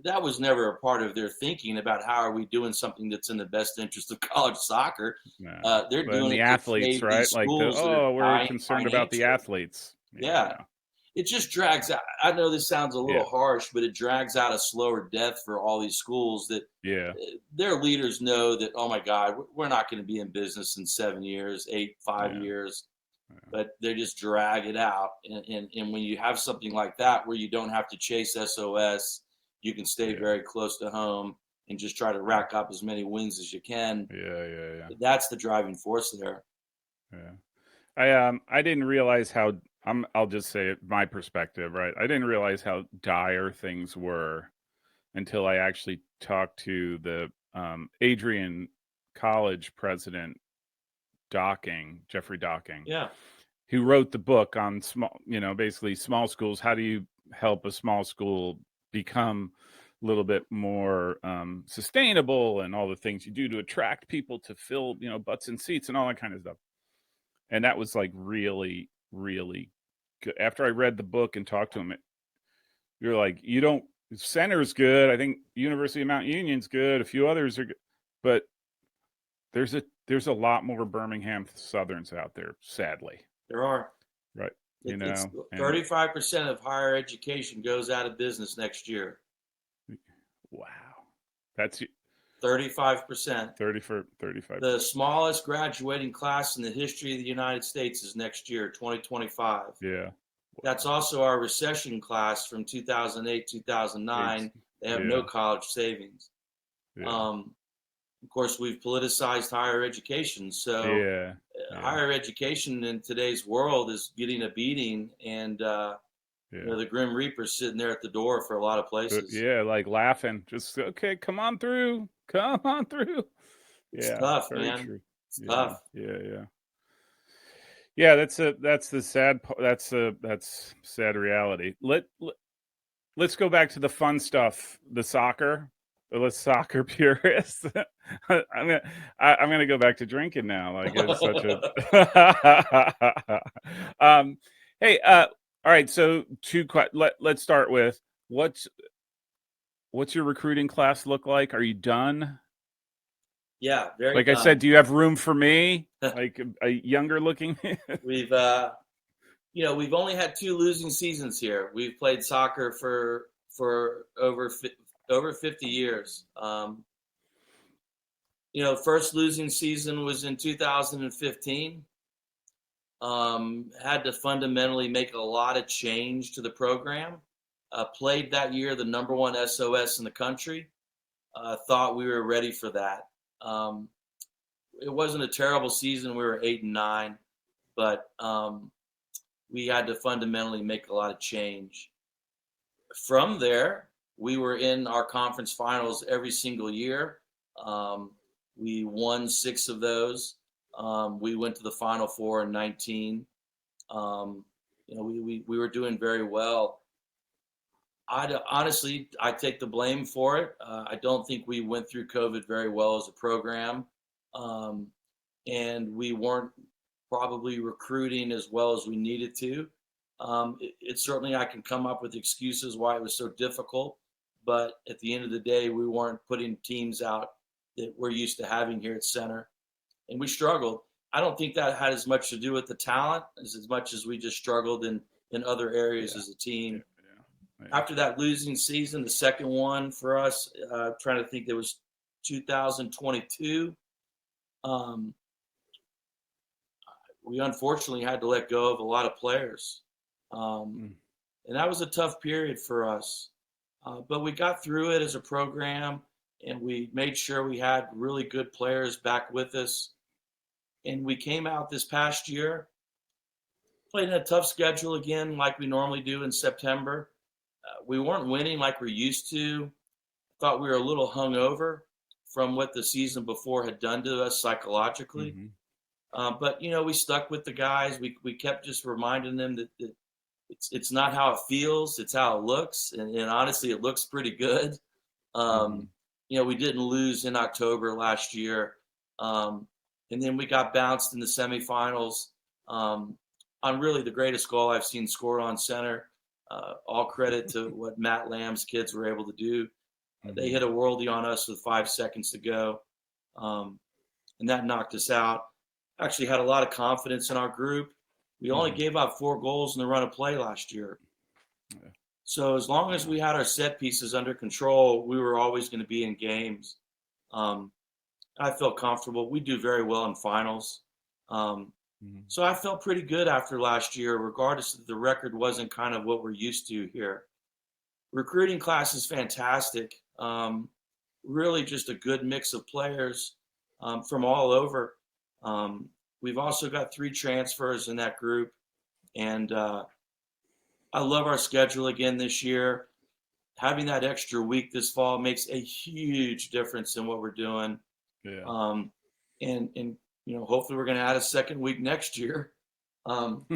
that was never a part of their thinking about how are we doing something that's in the best interest of college soccer. no. They're But and doing the it to athletes, save right? these Like the schools that are we're dying concerned about the financially. athletes. Yeah, Yeah, it just drags out. I know this sounds a yeah, little harsh, but it drags out a slower death for all these schools that yeah, their leaders know that, oh my God, we're not going to be in business in 7 years, 5 yeah, years. but they just drag it out. And when you have something like that where you don't have to chase SOS, you can stay Yeah. very close to home and just try to rack up as many wins as you can. Yeah. That's the driving force there. Yeah. I didn't realize how I'll just say it, my perspective, right? I didn't realize how dire things were until I actually talked to the Adrian College president Jeffrey Docking, Yeah. who wrote the book on small, basically small schools. How do you help a small school become a little bit more sustainable, and all the things you do to attract people to fill, butts and seats and all that kind of stuff. And that was like really, really good. After I read the book and talked to him, you're like, Center's good. I think University of Mount Union's good. A few others are good, but there's a lot more Birmingham Southerns out there, sadly. There are. Right. It's 35% of higher education goes out of business next year. Wow. That's 35%. 35. The smallest graduating class in the history of the United States is next year, 2025. Yeah. Wow. That's also our recession class from 2008, 2009. They have no college savings. Yeah. Of course, we've politicized higher education. So higher education in today's world is getting a beating, and the Grim Reaper's sitting there at the door for a lot of places. Like laughing, just, okay, come on through. It's tough, very man. true. It's tough. Yeah, that's the sad part. That's sad reality. Let's go back to the fun stuff, the soccer. Let's soccer purists. I'm gonna go back to drinking now. Like, it's such a. Hey, all right. So let's start with what's your recruiting class look like? Are you done? Yeah, very. Like done. I said, do you have room for me? Like a younger looking? We've we've only had 2 losing seasons here. We've played soccer for over 50 years. First losing season was in 2015. Had to fundamentally make a lot of change to the program. Played that year the number 1 SOS in the country. Thought we were ready for that. It wasn't a terrible season. We were 8-9, but we had to fundamentally make a lot of change. From there, we were in our conference finals every single year. We won 6 of those. We went to the Final Four in 19. We were doing very well. Honestly, I take the blame for it. I don't think we went through COVID very well as a program, and we weren't probably recruiting as well as we needed to. It certainly, I can come up with excuses why it was so difficult, but at the end of the day, we weren't putting teams out that we're used to having here at Center, and we struggled. I don't think that had as much to do with the talent as much as we just struggled in other areas as a team. After that losing season, the second one for us, trying to think, there was 2022. We unfortunately had to let go of a lot of players. And that was a tough period for us. But we got through it as a program, and we made sure we had really good players back with us. And we came out this past year, played in a tough schedule again, like we normally do in September. We weren't winning like we're used to. Thought we were a little hungover from what the season before had done to us psychologically. But, we stuck with the guys. We kept just reminding them that it's not how it feels, it's how it looks. And honestly, it looks pretty good. We didn't lose in October last year. And then we got bounced in the semifinals on really the greatest goal I've seen scored on Center. All credit to what Matt Lamb's kids were able to do. They hit a worldie on us with 5 seconds to go. And that knocked us out. Actually had a lot of confidence in our group. We only gave up 4 goals in the run of play last year. So as long as we had our set pieces under control, we were always going to be in games. I felt comfortable. We do very well in finals. Mhm. So I felt pretty good after last year, regardless that the record wasn't kind of what we're used to here. Recruiting class is fantastic. Really just a good mix of players from all over. Um, we've also got 3 transfers in that group, and I love our schedule again this year. Having that extra week this fall makes a huge difference in what we're doing. Yeah. Um, and hopefully we're going to add a second week next year. Um,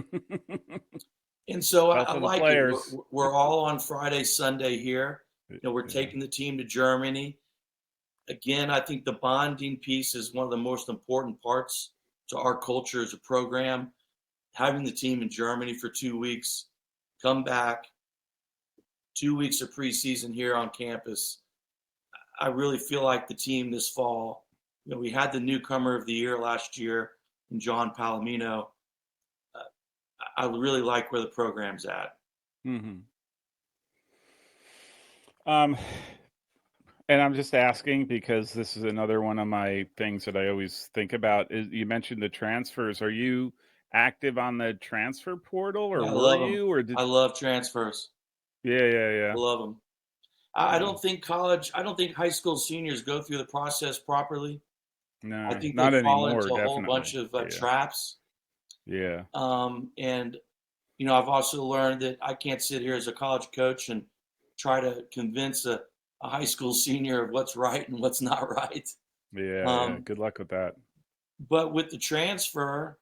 and so I Health of the like it. players. We're all on Friday, Sunday here. We're Yeah. taking the team to Germany. Again, I think the bonding piece is one of the most important parts to our culture as a program. Having the team in Germany for 2 weeks, come back, 2 weeks of preseason here on campus. I really feel like the team this fall, we had the newcomer of the year last year in John Palomino. Uh, I really like where the program's at. Hmm. Um, and I'm just asking because this is another one of my things that I always think about. Is you mentioned the transfers. Are you active on the transfer portal, or Yeah, I were love them. you, or did? I love transfers. Yeah, yeah, I yeah, love them. I yeah. don't think high school seniors go through the process properly. I No, think they not fall anymore. into a whole bunch Definitely. of Yeah, traps. yeah. And I've also learned that I can't sit here as a college coach and try to convince a high school senior of what's right and what's not right. Yeah, yeah. Um, Good luck with that. but with the transfer,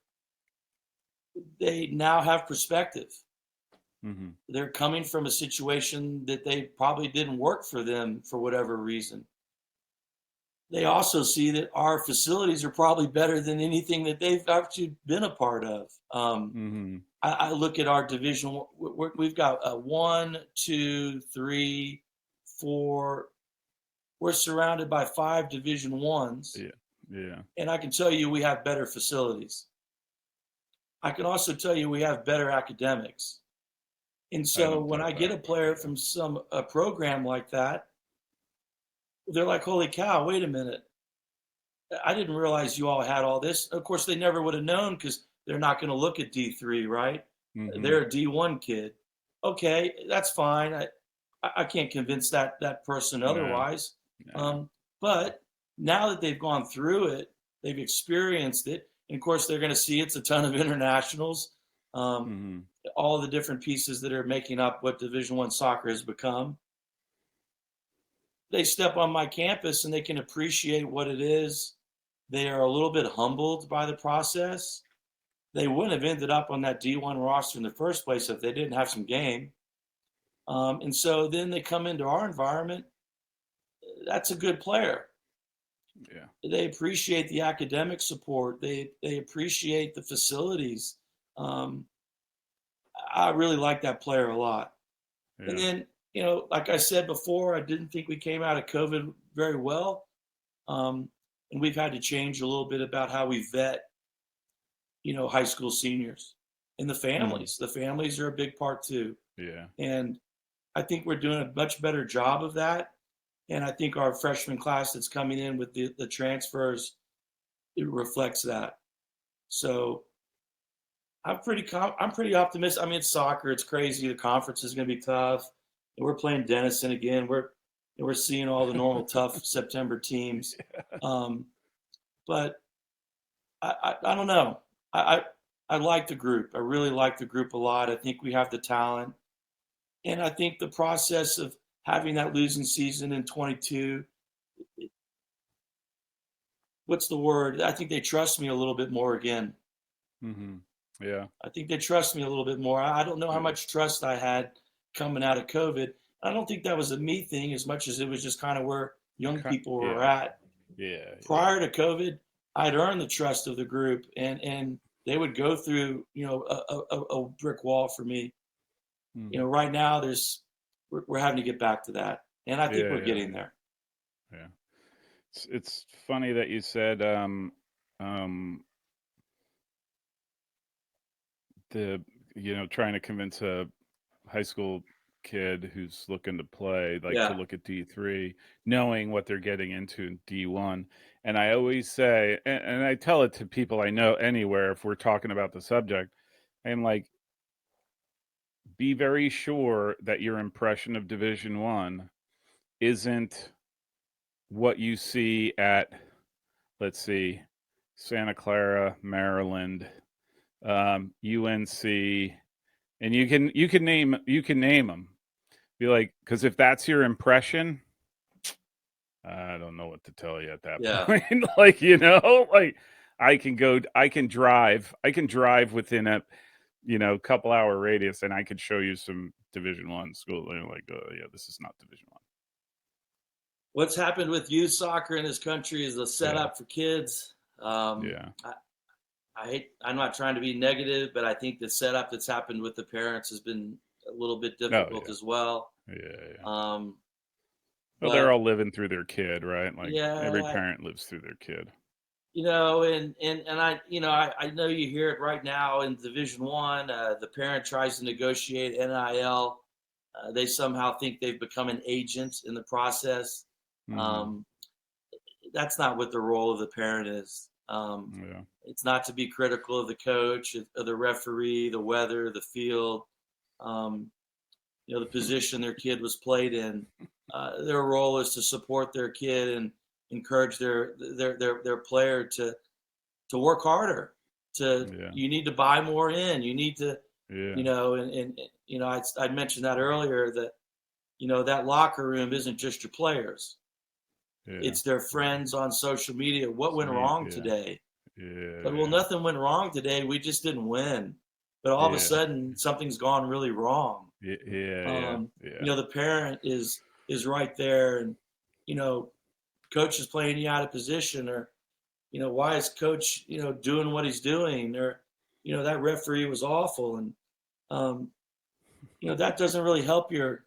they now have perspective. Hmm. They're coming from a situation that they probably didn't work for them for whatever reason. They also see that our facilities are probably better than anything that they've actually been a part of. Hmm. I look at our division. We've got a 1, 2, 3, 4. We're surrounded by 5 Division 1s, Yeah, yeah. and I can tell you we have better facilities. I can also tell you we have better academics. And I so don't when doubt I get that. a player Yeah. from a program like that, they're like, "Holy cow! Wait a minute! I didn't realize you all had all this." Of course, they never would have known because they're not going to look at D3, right? Hmm. They're a D1 kid. Okay, that's fine. I can't convince that person No, otherwise. no. Um, but now that they've gone through it, they've experienced it. And of course, they're going to see it's a ton of internationals, um, Hmm. all the different pieces that are making up what Division 1 soccer has become. They step on my campus and they can appreciate what it is. They are a little bit humbled by the process. They wouldn't have ended up on that D1 roster in the first place if they didn't have some game. And so then they come into our environment. That's a good player. Yeah, They appreciate the academic support. They appreciate the facilities. Um, I really like that player a lot. And yeah. then, like I said before, I didn't think we came out of COVID very well. Um, and we've had to change a little bit about how we vet, high school seniors and the Hmm. families. The families are a big part too. Yeah. And I think we're doing a much better job of that. And I think our freshman class that's coming in with the transfers, it reflects that. So I'm pretty optimistic. I mean, it's soccer. It's crazy. The conference is going to be tough. And we're playing Denison again. We're seeing all the normal tough September teams. Um, but I don't know. I, I like the group. I really like the group a lot. I think we have the talent, and I think the process of having that losing season in 22. What's the word? I think they trust me a little bit more again. Hmm. Yeah. I think they trust me a little bit more. I don't know how Yeah. much trust I had coming out of COVID. I don't think that was a me thing as much as it was just kind of where young people were Yeah. at. Yeah. Yeah. Prior to COVID, I'd earned the trust of the group, and they would go through a brick wall for me. Hmm. Right now we're having to get back to that, and I think Yeah. we're Yeah. getting there. Yeah. It's funny that you said um the trying to convince a high school kid who's looking to play like to Yeah, look at D3, knowing what they're getting into in D1. And I always say, and I tell it to people I know anywhere if we're talking about the subject, I'm like, be very sure that your impression of Division One isn't what you see at, let's see, Santa Clara, Maryland, UNC, and you can name them. Be like, because if that's your impression, I don't know what to tell you at that Yeah. point. Like, you know, like I can drive within a, couple hour radius, and I could show you some Division One schools. And you're like, oh yeah, this is not Division One. What's happened with youth soccer in this country is a setup for kids. Yeah. I'm not trying to be negative, but I think the setup that's happened with the parents has been a little bit Oh difficult yeah. as well. Yeah. Um, Well, they're but all living through their kid, right? Like every yeah, parent lives through their kid. and I know you hear it right now in Division One. The parent tries to negotiate NIL. They somehow think they've become an agent in the process. Mm-hmm. Um, that's not what the role of the parent is. Yeah. It's not to be critical of the coach, of the referee, the weather, the field, um, the position their kid was played in. Their role is to support their kid and encourage their player to work harder. Yeah. You need to buy more in. You need to, Yeah. I mentioned that earlier that that locker room isn't just your players. Yeah. It's their friends on social media. What went wrong Yeah. today? But well, Yeah. nothing went wrong today. We just didn't win. But all of a Yeah. sudden, something's gone really wrong. Yeah. Yeah. Yeah. The parent is right there, and coach is playing you out of position, or why is coach doing what he's doing, or that referee was awful, and um, that doesn't really help your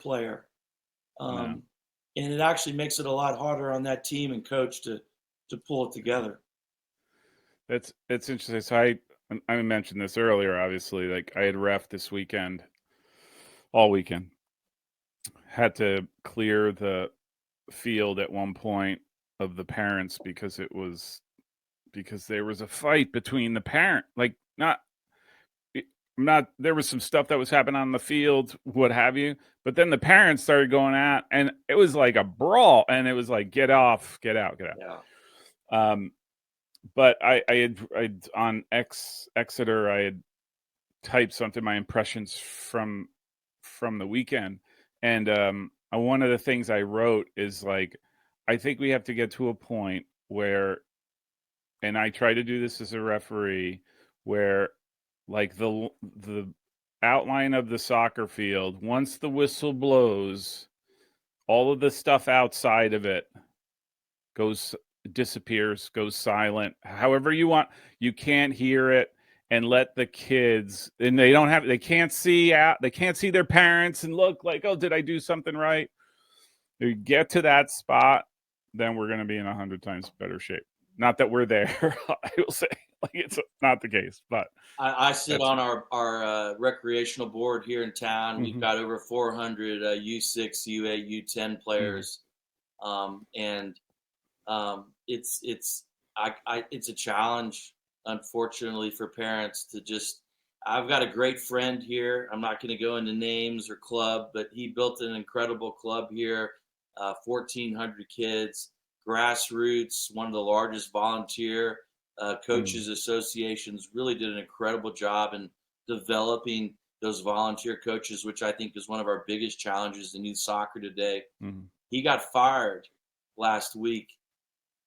player. No. Um, and it actually makes it a lot harder on that team and coach to pull it together. It's interesting. So I mentioned this earlier. Obviously, like I had ref this weekend, all weekend. Had to clear the field at one point of the parents because there was a fight between the parent. Like not there was some stuff that was happening on the field, what have you. But then the parents started going at, and it was like a brawl, and it was like, get off, get out, get out. Yeah. But I'd on Exeter, I had typed something, my impressions from the weekend, and one of the things I wrote is like, I think we have to get to a point where, and I try to do this as a referee, where like the outline of the soccer field, once the whistle blows, all of the stuff outside of it disappears, goes silent, however you want. You can't hear it, and let the kids, and they can't see their parents and look like, oh, did I do something right? If you get to that spot, then we're going to be in 100 times better shape. Not that we're there, I will say, like, it's not the case, but I sit on our recreational board here in town. Mm-hmm. We've got over 400 U6, U8, U10 players, and it's a challenge, unfortunately, for parents to just. I've got a great friend here. I'm not going to go into names or club, but he built an incredible club here, 1,400 kids, grassroots, one of the largest volunteer coaches associations. Really did an incredible job in developing those volunteer coaches, which I think is one of our biggest challenges in youth soccer today. Mm-hmm. He got fired last week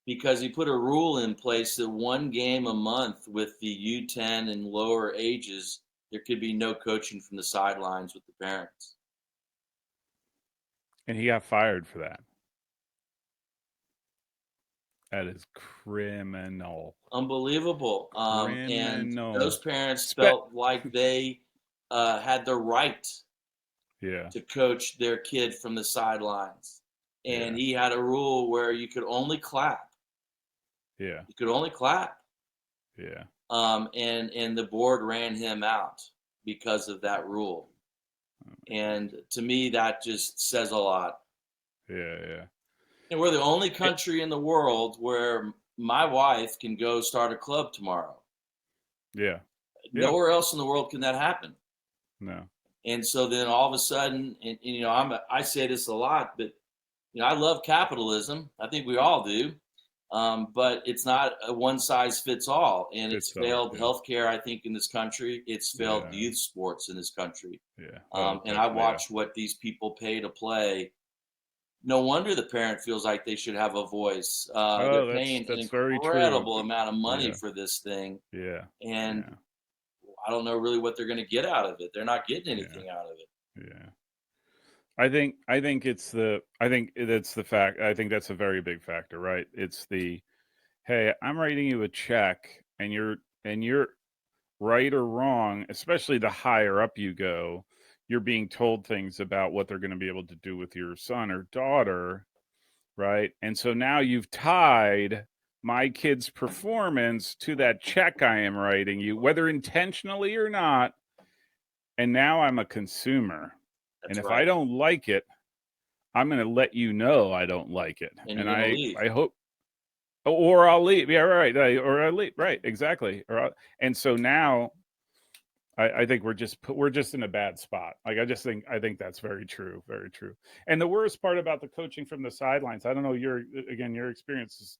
because he put a rule in place that one game a month with the U10 and lower ages, there could be no coaching from the sidelines with the parents. And he got fired for that. That is criminal. Unbelievable. And those parents felt like they had the right to coach their kid from the sidelines. And he had a rule where you could only clap. Yeah. You could only clap. Yeah. And the board ran him out because of that rule. And to me, that just says a lot. Yeah. And we're the only country in the world where my wife can go start a club tomorrow. Yeah. Nowhere else in the world can that happen. No. And so then all of a sudden, and I say this a lot, but I love capitalism. I think we all do. But it's not a one size fits all, and it's failed healthcare. I think in this country, it's failed youth sports in this country. Yeah. And I watch what these people pay to play. No wonder the parent feels like they should have a voice. They're paying an incredible amount of money for this thing. Yeah. And I don't know really what they're going to get out of it. They're not getting anything out of it. Yeah. I think that's the fact. I think that's a very big factor, right? It's hey, I'm writing you a check, and you're right or wrong, especially the higher up you go, you're being told things about what they're going to be able to do with your son or daughter, right? And so now you've tied my kid's performance to that check I am writing you, whether intentionally or not. And now I'm a consumer. And if I don't like it, I'm going to let you know I don't like it. And I hope, or I'll leave. Yeah, right. Or I'll leave. Right. Exactly. And so now I think we're just in a bad spot. Like, I think that's very true. Very true. And the worst part about the coaching from the sidelines, I don't know, your experiences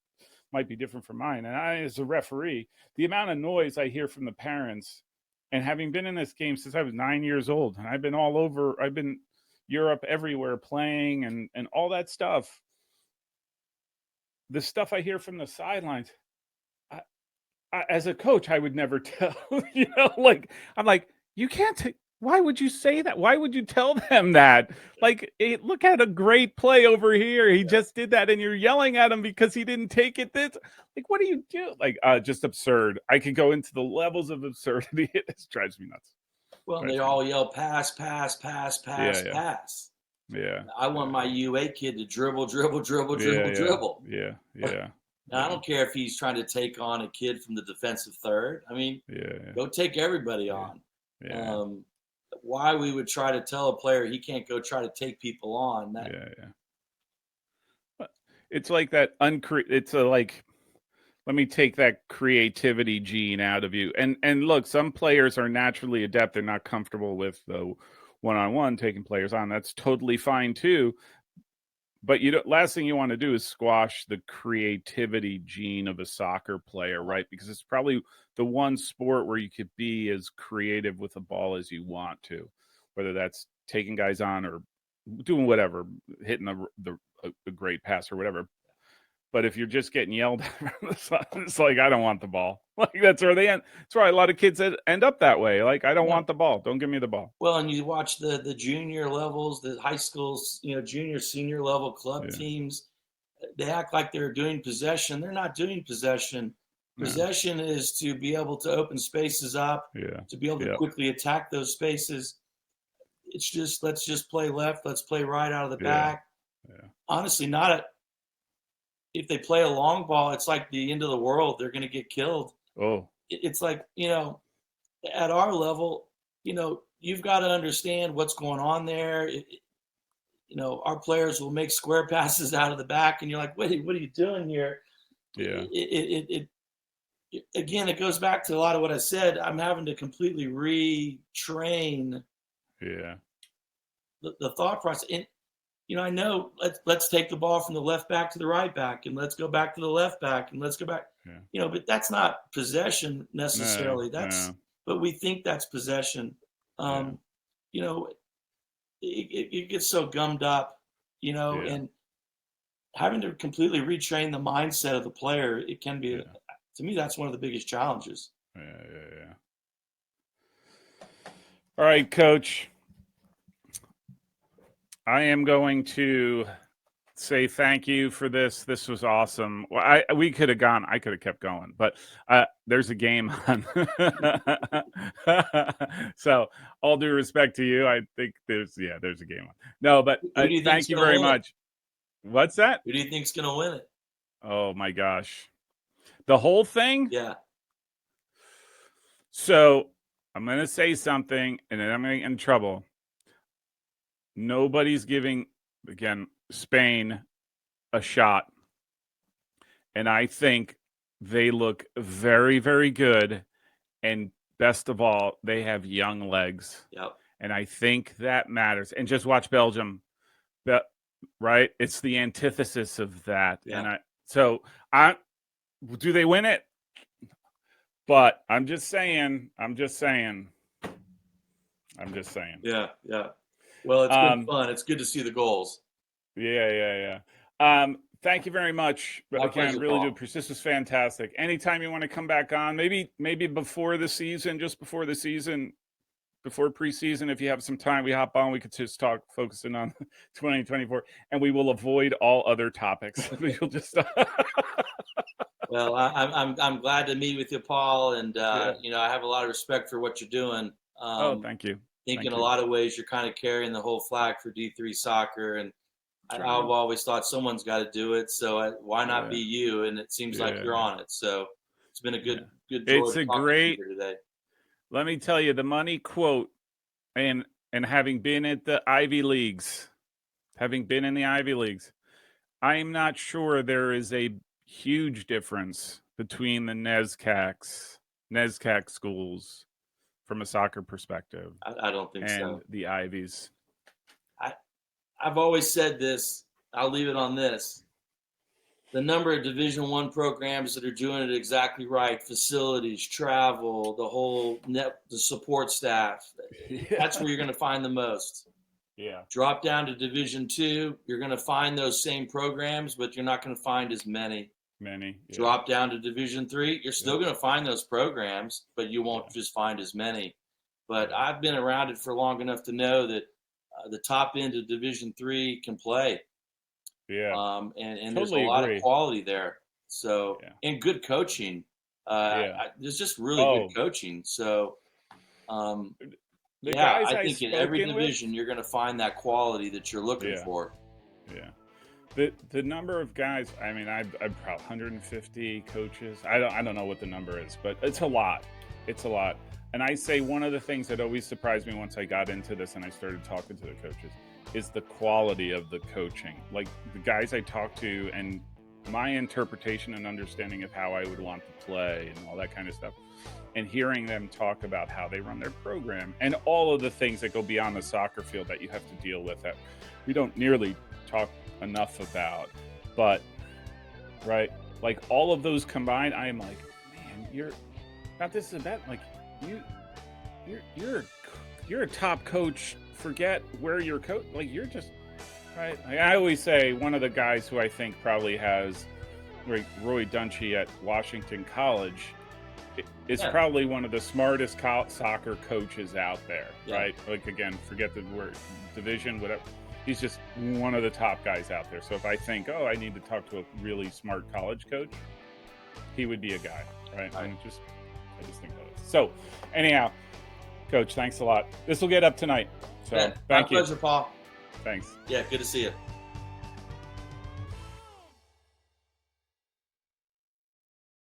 might be different from mine. And I, as a referee, the amount of noise I hear from the parents, and having been in this game since I was 9 years old, and I've been all over, I've been Europe, everywhere playing and all that stuff. The stuff I hear from the sidelines, as a coach, I would never tell, I'm like, you can't why would you say that? Why would you tell them that? Like, hey, look at a great play over here. He just did that, and you're yelling at him because he didn't take it. Like, what do you do? Like, just absurd. I could go into the levels of absurdity. It drives me nuts. Well, they all yell pass, pass, pass, pass, pass. Yeah. I want my UA kid to dribble. Yeah. I don't care if he's trying to take on a kid from the defensive third. I mean, go take everybody on. Why we would try to tell a player he can't go try to take people on? It's like that let me take that creativity gene out of you. And look, some players are naturally adept. They're not comfortable with the one-on-one taking players on. That's totally fine too. But last thing you want to do is squash the creativity gene of a soccer player, right? Because it's probably the one sport where you could be as creative with the ball as you want to, whether that's taking guys on or doing whatever, hitting a great pass or whatever. But if you're just getting yelled at, it's like, I don't want the ball. Like, that's where they end. That's why a lot of kids end up that way. Like, I don't want the ball. Don't give me the ball. Well, and you watch the junior levels, the high schools, junior, senior level club teams. They act like they're doing possession. They're not doing possession. Possession is to be able to open spaces up, to be able to quickly attack those spaces. It's just, let's just play left. Let's play right out of the back. Honestly, if they play a long ball, it's like the end of the world. They're going to get killed. Oh, it's like, at our level, you've got to understand what's going on there. Our players will make square passes out of the back, and you're like, wait, what are you doing here? Yeah. Again, it goes back to a lot of what I said. I'm having to completely retrain the thought process. And, I know let's take the ball from the left back to the right back, and let's go back to the left back, and let's go back. But that's not possession necessarily. But we think that's possession. It gets so gummed up, and having to completely retrain the mindset of the player, it can be, to me, that's one of the biggest challenges. Yeah. All right, Coach. I am going to say thank you for this. This was awesome. Well, I could have kept going, but there's a game on. So, all due respect to you, I think there's a game on. No, but thank you very much. What's that? Who do you think's going to win it? Oh my gosh. The whole thing? Yeah. So, I'm going to say something, and then I'm going to get in trouble. Nobody's giving, again, Spain a shot. And I think they look very, very good. And best of all, they have young legs. Yep. And I think that matters. And just watch Belgium, right? It's the antithesis of that. Yeah. And do they win it? But I'm just saying. Yeah. Well, it's been fun. It's good to see the goals. Yeah. Thank you very much. My pleasure, really Paul. do. This was fantastic. Anytime you want to come back on, maybe before the season, just before the season, before preseason, if you have some time, we hop on. We could just talk, focusing on 2024, and we will avoid all other topics. We'll just. Well, I'm glad to meet with you, Paul, and Yeah. I have a lot of respect for what you're doing. Thank you. I think in a lot of ways you're kind of carrying the whole flag for D3 soccer, and I've always thought someone's got to do it. So why not be you? And it seems like you're on it. So it's been a good joy to talk to you here today. Let me tell you the money quote, and having been at the Ivy Leagues, I'm not sure there is a huge difference between the NESCAC schools from a soccer perspective. I don't think so. And the Ivies. I've always said this. I'll leave it on this. The number of Division I programs that are doing it exactly right, facilities, travel, the whole the support staff, that's where you're going to find the most. Yeah. Drop down to Division II, you're going to find those same programs, but you're not going to find as many. Yeah. Drop down to Division III, you're still going to find those programs, but you won't just find as many. But I've been around it for long enough to know that the top end of Division III can play. Yeah. And totally there's a lot of quality there. So, and good coaching. There's just really good coaching. So, I think in every division you're going to find that quality that you're looking for. Yeah. The number of guys, I mean, I've probably 150 coaches. I don't know what the number is, but it's a lot. And I say one of the things that always surprised me once I got into this and I started talking to the coaches is the quality of the coaching. Like the guys I talk to and my interpretation and understanding of how I would want to play and all that kind of stuff. And hearing them talk about how they run their program and all of the things that go beyond the soccer field that you have to deal with that we don't nearly talk enough about. But, right, like all of those combined, I am like, man, you're a top coach. Forget where you're coach. Like you're just right. Like I always say, one of the guys who I think probably has Roy Dunshee at Washington College is probably one of the smartest soccer coaches out there. Right? Like again, forget the word division, whatever. He's just one of the top guys out there. So if I think, I need to talk to a really smart college coach, he would be a guy, right? I just think about it. So anyhow, Coach, thanks a lot. This will get up tonight. So thank you. My pleasure, Paul. Thanks. Yeah, good to see you.